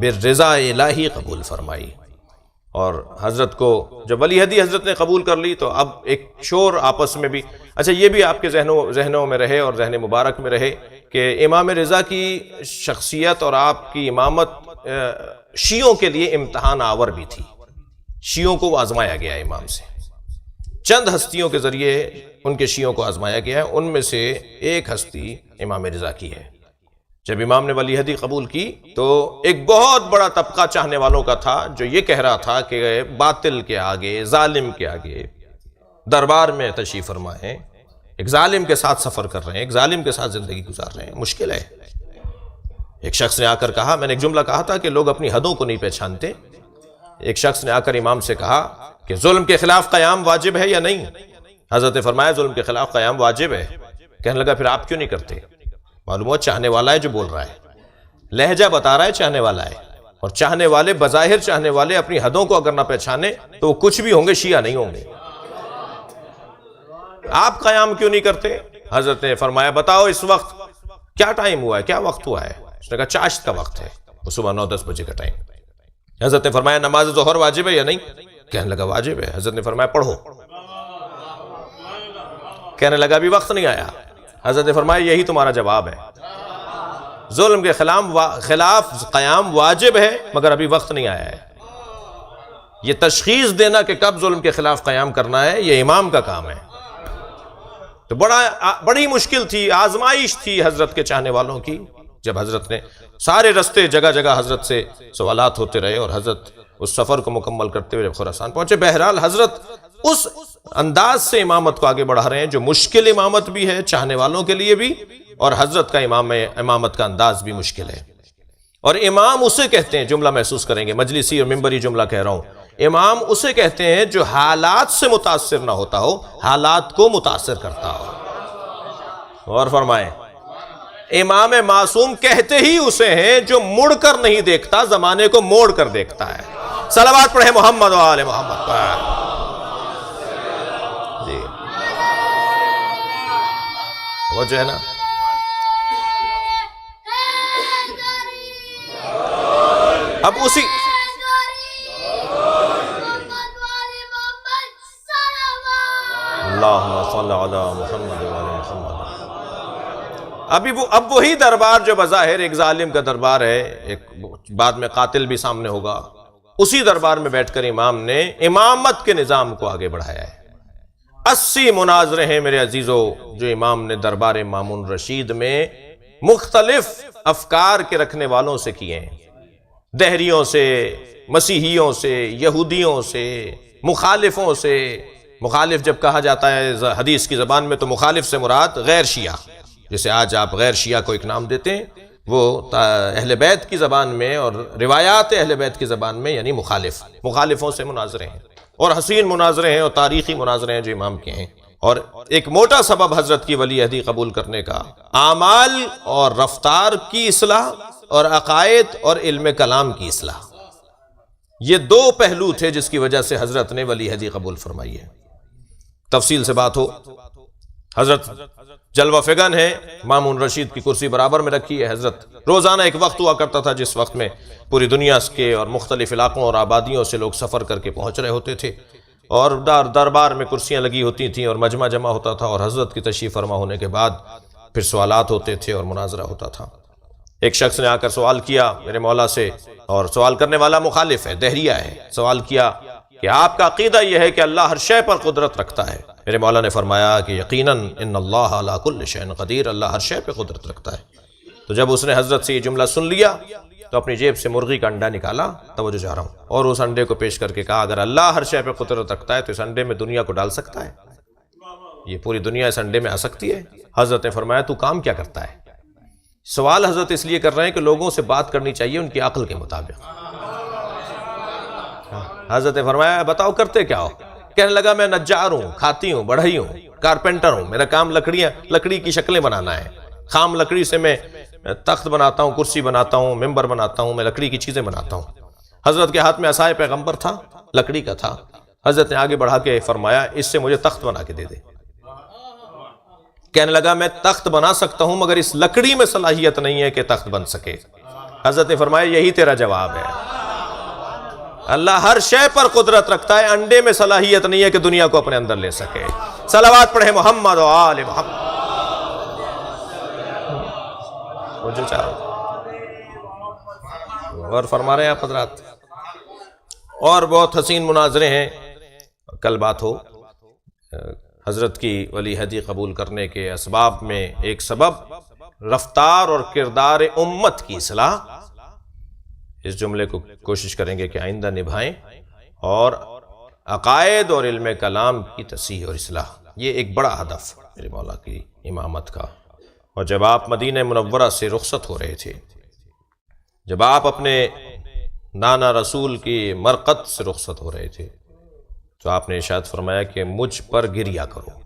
بالرضا الہی قبول فرمائی۔ اور حضرت کو جب ولی عہدی حضرت نے قبول کر لی تو اب ایک شور آپس میں بھی، اچھا یہ بھی آپ کے ذہنوں میں رہے اور ذہن مبارک میں رہے کہ امام رضا کی شخصیت اور آپ کی امامت شیعوں کے لیے امتحان آور بھی تھی، شیعوں کو آزمایا گیا امام سے، چند ہستیوں کے ذریعے ان کے شیعوں کو آزمایا گیا ہے، ان میں سے ایک ہستی امام رضا کی ہے۔ جب امام نے ولی عہدی قبول کی تو ایک بہت بڑا طبقہ چاہنے والوں کا تھا جو یہ کہہ رہا تھا کہ باطل کے آگے، ظالم کے آگے دربار میں تشریف فرما ہیں، ایک ظالم کے ساتھ سفر کر رہے ہیں، ایک ظالم کے ساتھ زندگی گزار رہے ہیں، مشکل ہے۔ ایک شخص نے آ کر کہا، میں نے ایک جملہ کہا تھا کہ لوگ اپنی حدوں کو نہیں پہچانتے، ایک شخص نے آ کر امام سے کہا کہ ظلم کے خلاف قیام واجب ہے یا نہیں؟ حضرت نے فرمایا ظلم کے خلاف قیام واجب ہے۔ کہنے لگا پھر آپ کیوں نہیں کرتے؟ معلوم ہوا چاہنے والا ہے جو بول رہا ہے، لہجہ بتا رہا ہے چاہنے والا ہے، اور چاہنے والے بظاہر چاہنے والے اپنی حدوں کو اگر نہ پہچانے تو وہ کچھ بھی ہوں گے، شیعہ نہیں ہوں گے۔ آپ قیام کیوں نہیں کرتے؟ حضرت نے فرمایا بتاؤ اس وقت کیا ٹائم ہوا ہے، کیا وقت ہوا ہے؟ اس نے کہا چاشت کا وقت ہے، وہ صبح 9-10 بجے کا ٹائم۔ حضرت نے فرمایا نماز ظہر واجب ہے یا نہیں؟ کہنے لگا واجب ہے۔ حضرت نے فرمایا پڑھو۔ کہنے لگا ابھی وقت نہیں آیا۔ حضرت نے فرمایا یہی تمہارا جواب ہے، ظلم کے خلاف قیام واجب ہے مگر ابھی وقت نہیں آیا ہے۔ یہ تشخیص دینا کہ کب ظلم کے خلاف قیام کرنا ہے یہ امام کا کام ہے۔ تو بڑی مشکل تھی، آزمائش تھی حضرت کے چاہنے والوں کی، جب حضرت نے سارے رستے جگہ جگہ حضرت سے سوالات ہوتے رہے اور حضرت اس سفر کو مکمل کرتے ہوئے خراسان پہنچے۔ بہرحال حضرت اس انداز سے امامت کو آگے بڑھا رہے ہیں جو مشکل امامت بھی ہے چاہنے والوں کے لیے بھی، اور حضرت کا امامت کا انداز بھی مشکل ہے۔ اور امام اسے کہتے ہیں، جملہ محسوس کریں گے، مجلسی اور ممبری جملہ کہہ رہا ہوں، امام اسے کہتے ہیں جو حالات سے متاثر نہ ہوتا ہو، حالات کو متاثر کرتا ہو۔ اور فرمائیں امام معصوم کہتے ہی اسے ہیں جو مڑ کر نہیں دیکھتا، زمانے کو موڑ کر دیکھتا ہے۔ صلوات پڑھیں محمد و آل محمد پر۔ جی وہ جو ہے نا اب اسی اللہم صلی علی محمد و آل محمد۔ اب وہی دربار جو بظاہر ایک ظالم کا دربار ہے، ایک بعد میں قاتل بھی سامنے ہوگا، اسی دربار میں بیٹھ کر امام نے امامت کے نظام کو آگے بڑھایا ہے۔ 80 مناظرے ہیں میرے عزیزو جو امام نے دربار مامون رشید میں مختلف افکار کے رکھنے والوں سے کیے ہیں، دہریوں سے، مسیحیوں سے، یہودیوں سے، مخالفوں سے۔ مخالف جب کہا جاتا ہے حدیث کی زبان میں تو مخالف سے مراد غیر شیعہ، جسے آج آپ غیر شیعہ کو ایک نام دیتے ہیں، وہ اہل بیت کی زبان میں اور روایات اہل بیت کی زبان میں یعنی مخالفوں سے مناظرے ہیں، اور حسین مناظرے ہیں اور تاریخی مناظرے ہیں جو امام کے ہیں۔ اور ایک موٹا سبب حضرت کی ولی عہدی قبول کرنے کا اعمال اور رفتار کی اصلاح اور عقائد اور علم کلام کی اصلاح، یہ دو پہلو تھے جس کی وجہ سے حضرت نے ولی عہدی قبول فرمائی ہے۔ تفصیل سے بات ہو، حضرت جلوہ فگن ہے، مامون رشید کی کرسی برابر میں رکھی ہے۔ حضرت روزانہ ایک وقت ہوا کرتا تھا جس وقت میں پوری دنیا کے اور مختلف علاقوں اور آبادیوں سے لوگ سفر کر کے پہنچ رہے ہوتے تھے، اور دربار میں کرسیاں لگی ہوتی تھیں اور مجمع جمع ہوتا تھا، اور حضرت کی تشریف فرما ہونے کے بعد پھر سوالات ہوتے تھے اور مناظرہ ہوتا تھا۔ ایک شخص نے آ کر سوال کیا میرے مولا سے، اور سوال کرنے والا مخالف ہے، دہریہ ہے۔ سوال کیا کہ آپ کا عقیدہ یہ ہے کہ اللہ ہر شے پر قدرت رکھتا ہے؟ میرے مولا نے فرمایا کہ یقیناً ان اللہ علی کل شیء قدیر، اللہ ہر شے پہ قدرت رکھتا ہے۔ تو جب اس نے حضرت سے یہ جملہ سن لیا تو اپنی جیب سے مرغی کا انڈا نکالا، توجہ چاہ رہا ہوں، اور اس انڈے کو پیش کر کے کہا اگر اللہ ہر شے پہ قدرت رکھتا ہے تو اس انڈے میں دنیا کو ڈال سکتا ہے؟ یہ پوری دنیا اس انڈے میں آ سکتی ہے؟ حضرت نے فرمایا تو کام کیا کرتا ہے؟ سوال حضرت اس لیے کر رہے ہیں کہ لوگوں سے بات کرنی چاہیے ان کی عقل کے مطابق۔ حضرت نے فرمایا بتاؤ کرتے کیا ہو؟ کہنے لگا میں نجار ہوں، کھاتی ہوں، بڑھئی ہوں، کارپینٹر ہوں، میرا کام لکڑی کی شکلیں بنانا ہے، خام لکڑی سے میں تخت بناتا ہوں، کرسی بناتا ہوں، ممبر بناتا ہوں، میں لکڑی کی چیزیں بناتا ہوں۔ حضرت کے ہاتھ میں عصائے پیغمبر تھا، لکڑی کا تھا۔ حضرت نے آگے بڑھا کے فرمایا اس سے مجھے تخت بنا کے دے دے۔ کہنے لگا میں تخت بنا سکتا ہوں مگر اس لکڑی میں صلاحیت نہیں ہے کہ تخت بن سکے۔ حضرت نے فرمایا یہی تیرا جواب ہے، اللہ ہر شے پر قدرت رکھتا ہے، انڈے میں صلاحیت نہیں ہے کہ دنیا کو اپنے اندر لے سکے۔ صلوات پڑھیں محمد و آل محمد۔ اور فرما رہے ہیں آپ حضرات، اور بہت حسین مناظرے ہیں، کل بات ہو۔ حضرت کی ولی عہدی قبول کرنے کے اسباب میں ایک سبب رفتار اور کردار امت کی اصلاح، اس جملے کو کوشش کریں گے کہ آئندہ نبھائیں، اور عقائد اور علم کلام کی تصحیح اور اصلاح، یہ ایک بڑا ہدف میرے مولا کی امامت کا۔ اور جب آپ مدینہ منورہ سے رخصت ہو رہے تھے، جب آپ اپنے نانا رسول کی مرقد سے رخصت ہو رہے تھے، تو آپ نے ارشاد فرمایا کہ مجھ پر گریا کرو،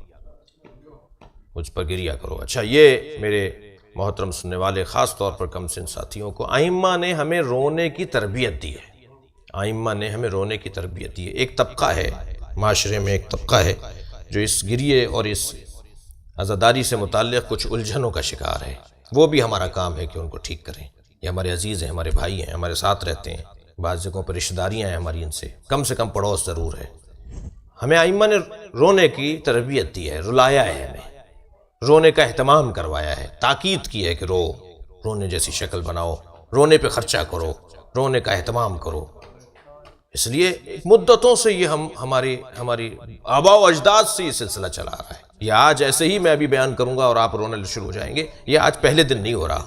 مجھ پر گریا کرو۔ اچھا، یہ میرے محترم سننے والے خاص طور پر کم سن ساتھیوں کو، ائمہ نے ہمیں رونے کی تربیت دی ہے، ائمہ نے ہمیں رونے کی تربیت دی ہے۔ ایک طبقہ ہے معاشرے میں، ایک طبقہ ہے جو اس گریے اور اس عزاداری سے متعلق کچھ الجھنوں کا شکار ہے، وہ بھی ہمارا کام ہے کہ ان کو ٹھیک کریں۔ یہ ہمارے عزیز ہیں، ہمارے بھائی ہیں، ہمارے ساتھ رہتے ہیں، بعض جگہوں پر رشتہ داریاں ہیں ہماری ان سے کم پڑوس ضرور ہے۔ ہمیں ائمہ نے رونے کی تربیت دی ہے، رلایا ہے، ہمیں رونے کا اہتمام کروایا ہے، تاکید کی ہے کہ رونے جیسی شکل بناؤ، رونے پہ خرچہ کرو، رونے کا اہتمام کرو۔ اس لیے مدتوں سے یہ ہماری آباء و اجداد سے یہ سلسلہ چلا رہا ہے۔ یہ آج ایسے ہی میں ابھی بیان کروں گا اور آپ رونے شروع ہو جائیں گے، یہ آج پہلے دن نہیں ہو رہا،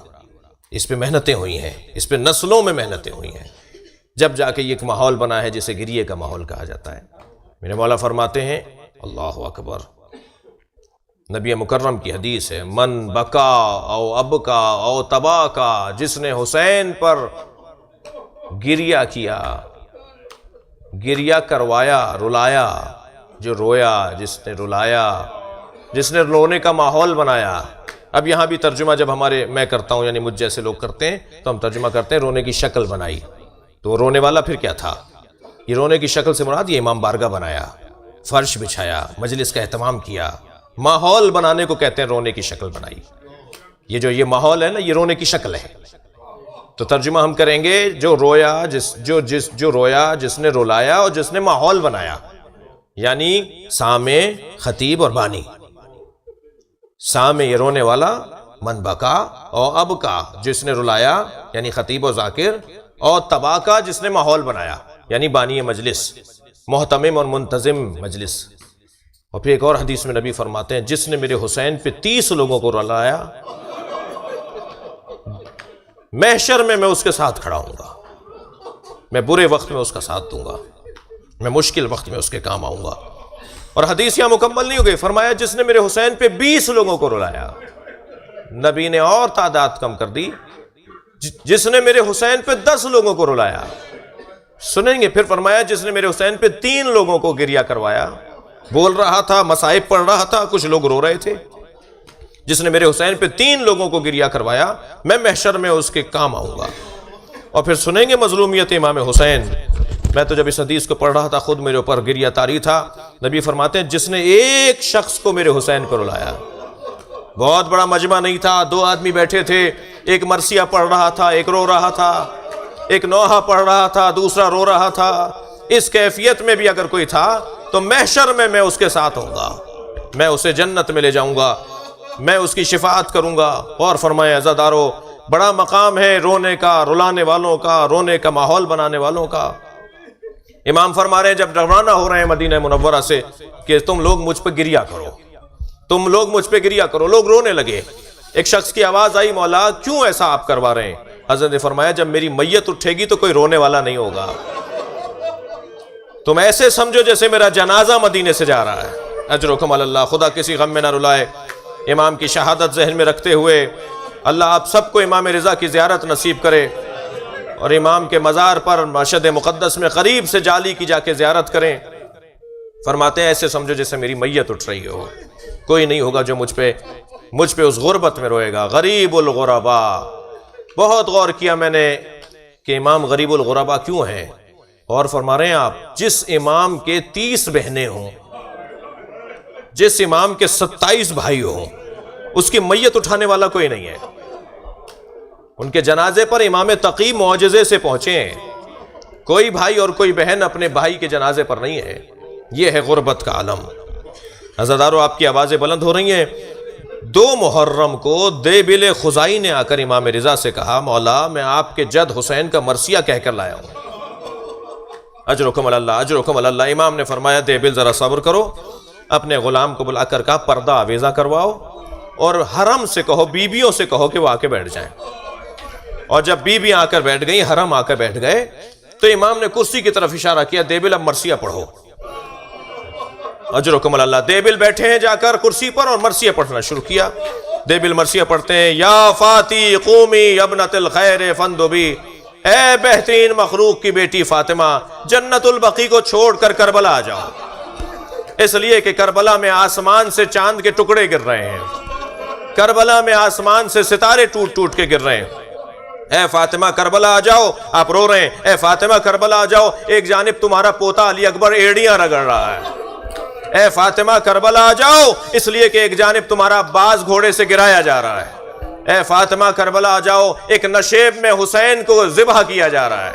اس پہ محنتیں ہوئی ہیں، اس پہ نسلوں میں محنتیں ہوئی ہیں، جب جا کے یہ ایک ماحول بنا ہے جسے گریے کا ماحول کہا جاتا ہے۔ میرے مولا فرماتے ہیں، اللہ اکبر، نبی مکرم کی حدیث ہے، من بکا او ابکا او تبا کا، جس نے حسین پر گریہ کیا، گریہ کروایا، رلایا، جو رویا، جس نے رلایا، جس نے رونے کا ماحول بنایا۔ اب یہاں بھی ترجمہ جب میں کرتا ہوں، یعنی مجھ جیسے لوگ کرتے ہیں، تو ہم ترجمہ کرتے ہیں رونے کی شکل بنائی، تو رونے والا پھر کیا تھا؟ یہ رونے کی شکل سے مراد یہ امام بارگاہ بنایا، فرش بچھایا، مجلس کا اہتمام کیا، ماحول بنانے کو کہتے ہیں رونے کی شکل بنائی۔ یہ ماحول ہے نا، یہ رونے کی شکل ہے۔ تو ترجمہ ہم کریں گے، جو رویا، جس نے رلایا اور جس نے ماحول بنایا، یعنی سامع، خطیب اور بانی۔ سامع یہ رونے والا، من بکا اور اب کا جس نے رلایا یعنی خطیب و ذاکر، اور تبا کا جس نے ماحول بنایا یعنی بانی مجلس، محتمم اور منتظم مجلس۔ اور پھر ایک اور حدیث میں نبی فرماتے ہیں، جس نے میرے حسین پہ 30 لوگوں کو رلایا، محشر میں اس کے ساتھ کھڑا ہوں گا، میں برے وقت میں اس کا ساتھ دوں گا، میں مشکل وقت میں اس کے کام آؤں گا۔ اور حدیث یہاں مکمل نہیں ہو گئی، فرمایا جس نے میرے حسین پہ 20 لوگوں کو رلایا، نبی نے اور تعداد کم کر دی، جس نے میرے حسین پہ 10 لوگوں کو رلایا، سنیں گے، پھر فرمایا جس نے میرے حسین پہ 3 لوگوں کو گریہ کروایا، بول رہا تھا، مصائب پڑھ رہا تھا، کچھ لوگ رو رہے تھے، جس نے میرے حسین پہ 3 لوگوں کو گریہ کروایا، میں محشر میں اس کے کام آؤں گا۔ اور پھر سنیں گے مظلومیت امام حسین۔ میں تو جب اس حدیث کو پڑھ رہا تھا خود میرے اوپر گریہ طاری تھا۔ نبی فرماتے ہیں جس نے ایک شخص کو میرے حسین کو رلایا، بہت بڑا مجمع نہیں تھا، 2 آدمی بیٹھے تھے، ایک مرثیہ پڑھ رہا تھا، ایک رو رہا تھا، ایک نوحہ پڑھ رہا تھا، دوسرا رو رہا تھا، اس کیفیت میں بھی اگر کوئی تھا تو محشر میں اس کے ساتھ ہوں گا، میں اسے جنت میں لے جاؤں گا، میں اس کی شفاعت کروں گا۔ اور فرمایا عزادارو، بڑا مقام ہے رونے کا، رلانے والوں کا، رونے کا ماحول بنانے والوں کا۔ امام فرما رہے ہیں جب روانہ ہو رہے ہیں مدینہ منورہ سے کہ تم لوگ مجھ پہ گریہ کرو، تم لوگ مجھ پہ گریہ کرو، لوگ رونے لگے۔ ایک شخص کی آواز آئی، مولا کیوں ایسا آپ کروا رہے ہیں؟ حضرت نے فرمایا جب میری میت اٹھے گی تو کوئی رونے والا نہیں ہوگا، تم ایسے سمجھو جیسے میرا جنازہ مدینے سے جا رہا ہے۔ اجرکم اللہ، خدا کسی غم میں نہ رلائے۔ امام کی شہادت ذہن میں رکھتے ہوئے اللہ آپ سب کو امام رضا کی زیارت نصیب کرے، اور امام کے مزار پر مشہد مقدس میں قریب سے جالی کی جا کے زیارت کریں۔ فرماتے ہیں ایسے سمجھو جیسے میری میت اٹھ رہی ہو، کوئی نہیں ہوگا جو مجھ پہ اس غربت میں روئے گا۔ غریب الغربا، بہت غور کیا میں نے کہ امام غریب الغربا کیوں ہیں، اور فرما رہے ہیں آپ جس امام کے 30 بہنیں ہوں، جس امام کے 27 بھائی ہوں، اس کی میت اٹھانے والا کوئی نہیں ہے۔ ان کے جنازے پر امام تقی معجزے سے پہنچے ہیں، کوئی بھائی اور کوئی بہن اپنے بھائی کے جنازے پر نہیں ہے۔ یہ ہے غربت کا عالم۔ عزادارو آپ کی آوازیں بلند ہو رہی ہیں۔ 2 محرم کو دیبل خزائی نے آ کر امام رضا سے کہا، مولا میں آپ کے جد حسین کا مرثیہ کہہ کر لایا ہوں۔ اجرکم اللہ، اجرکم اللہ۔ امام نے فرمایا دیبل ذرا صبر کرو، اپنے غلام کو بلا کر کہا پردہ آویزہ کرواؤ، اور حرم سے کہو، بیویوں سے کہو کہ وہ آ کے بیٹھ جائیں۔ اور جب بیویاں آ کر بیٹھ گئیں، حرم آ کر بیٹھ گئے، تو امام نے کرسی کی طرف اشارہ کیا، دیبل اب مرثیہ پڑھو۔ اجرکم اللہ، دیبل بیٹھے ہیں جا کر کرسی پر اور مرثیہ پڑھنا شروع کیا۔ دیبل مرثیہ پڑھتے ہیں، یا فاتی قومی ابنت الخیر فندبی، اے بہترین مخلوق کی بیٹی فاطمہ، جنت البقیع کو چھوڑ کر کربلا آ جاؤ، اس لیے کہ کربلا میں آسمان سے چاند کے ٹکڑے گر رہے ہیں، کربلا میں آسمان سے ستارے ٹوٹ ٹوٹ کے گر رہے ہیں۔ اے فاطمہ کربلا آ جاؤ، آپ رو رہے ہیں، اے فاطمہ کربلا آ جاؤ، ایک جانب تمہارا پوتا علی اکبر ایڑیاں رگڑ رہا ہے۔ اے فاطمہ کربلا آ جاؤ، اس لیے کہ ایک جانب تمہارا باز گھوڑے سے گرایا جا رہا ہے۔ اے فاطمہ کربلا آ جاؤ، ایک نشیب میں حسین کو ذبح کیا جا رہا ہے۔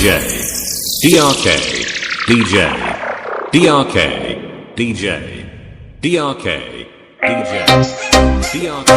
DJ DRK DJ DRK DJ DRK DJ DRK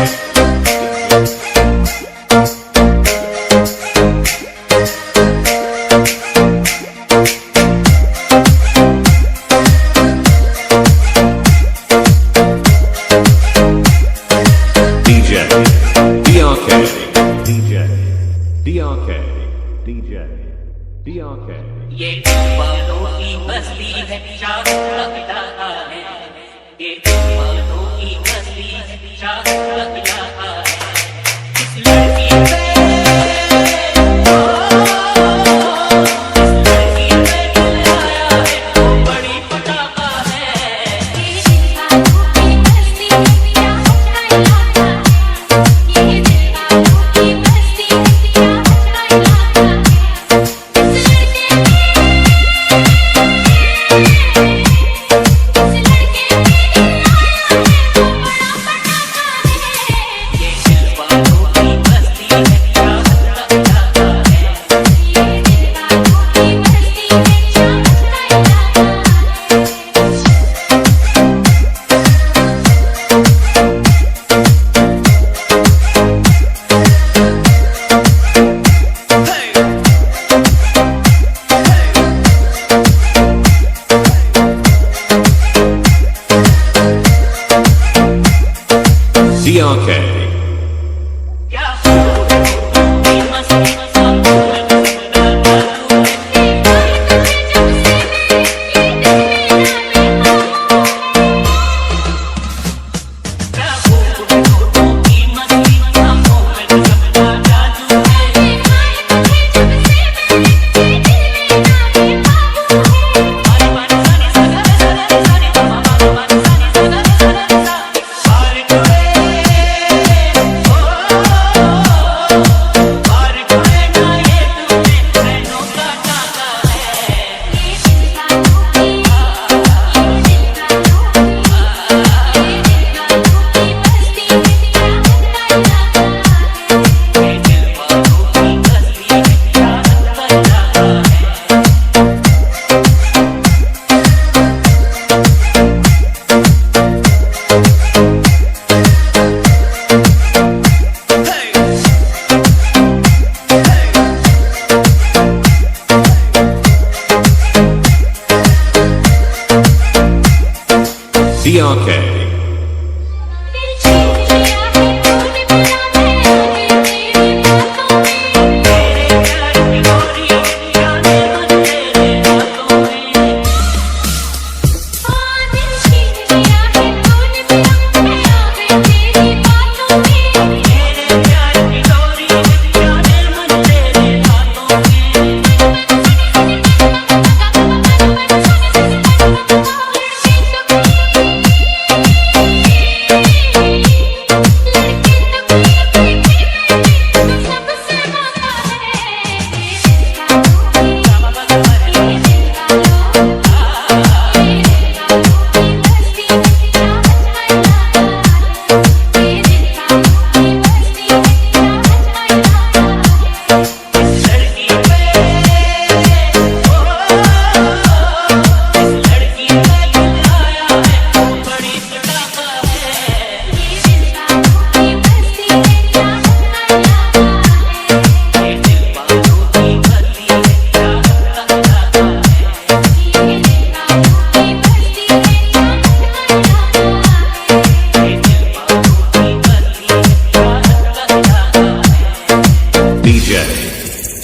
یہ بالوں کی بستی ہے شاہ لگتا ہے یہ بالوں کی بستی ہے شاہ لگتا ہے اس لڑکی پہ آیا ہے تو بڑی پٹاخہ ہے یہ بالوں کی بستی ہے شاہ لگتا ہے یہ بالوں کی بستی ہے شاہ لگتا ہے DRK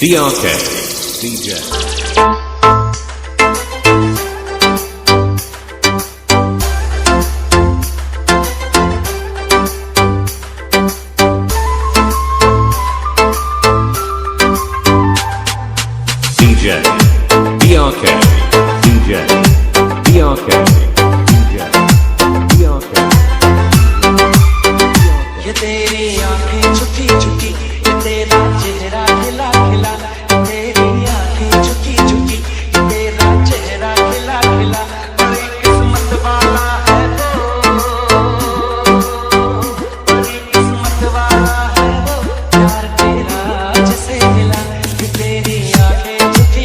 DRK DRK DJ DRK DJ DRK DJ DRK یہ تیری آنکھیں چھپی چھپی یہ تیرا چہرہ کھلا کھلا تیری آنکھیں چھپی چھپی یہ تیرا چہرہ کھلا کھلا بڑی قسمت والا ہے وہ بڑی قسمت والا ہے وہ پیار تیرا جسے ملا یہ تیری آنکھیں چھپی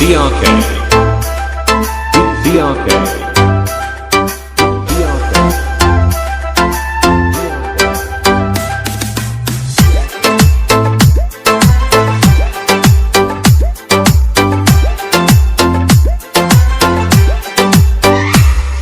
DRK. DRK.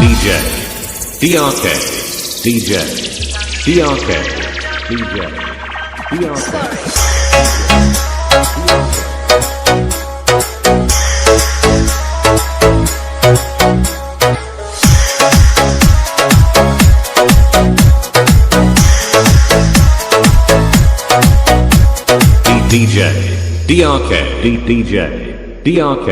DJ. DRK. DJ. DRK. DJ. DRK. DJ. DRK. DJ. DRK.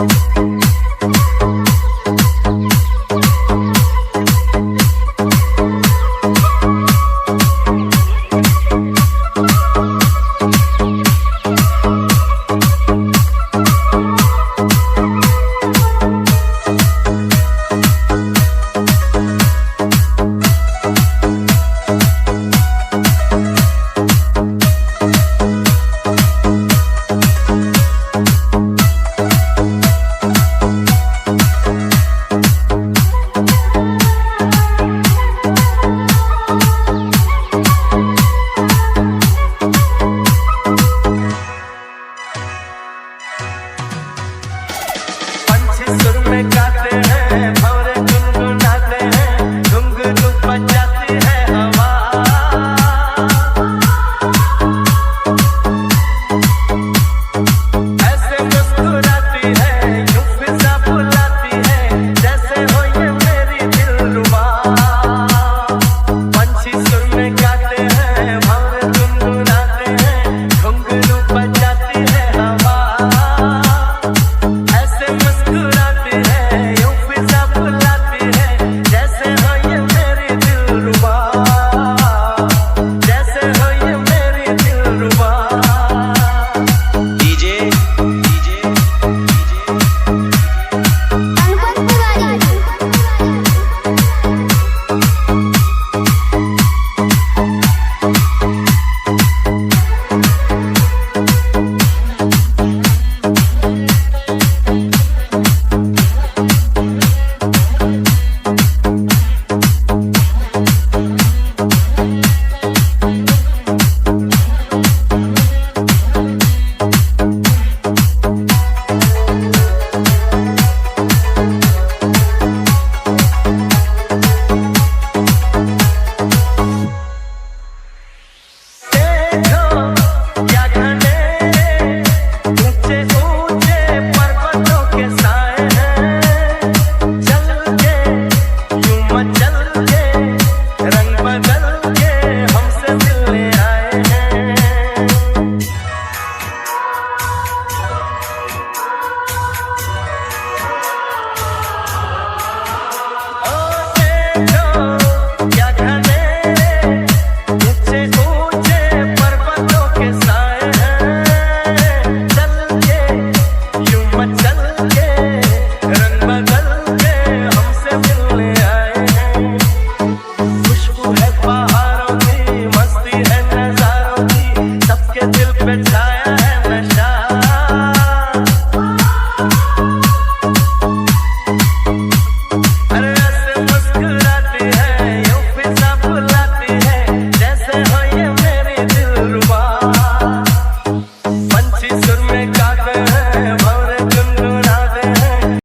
Thank you.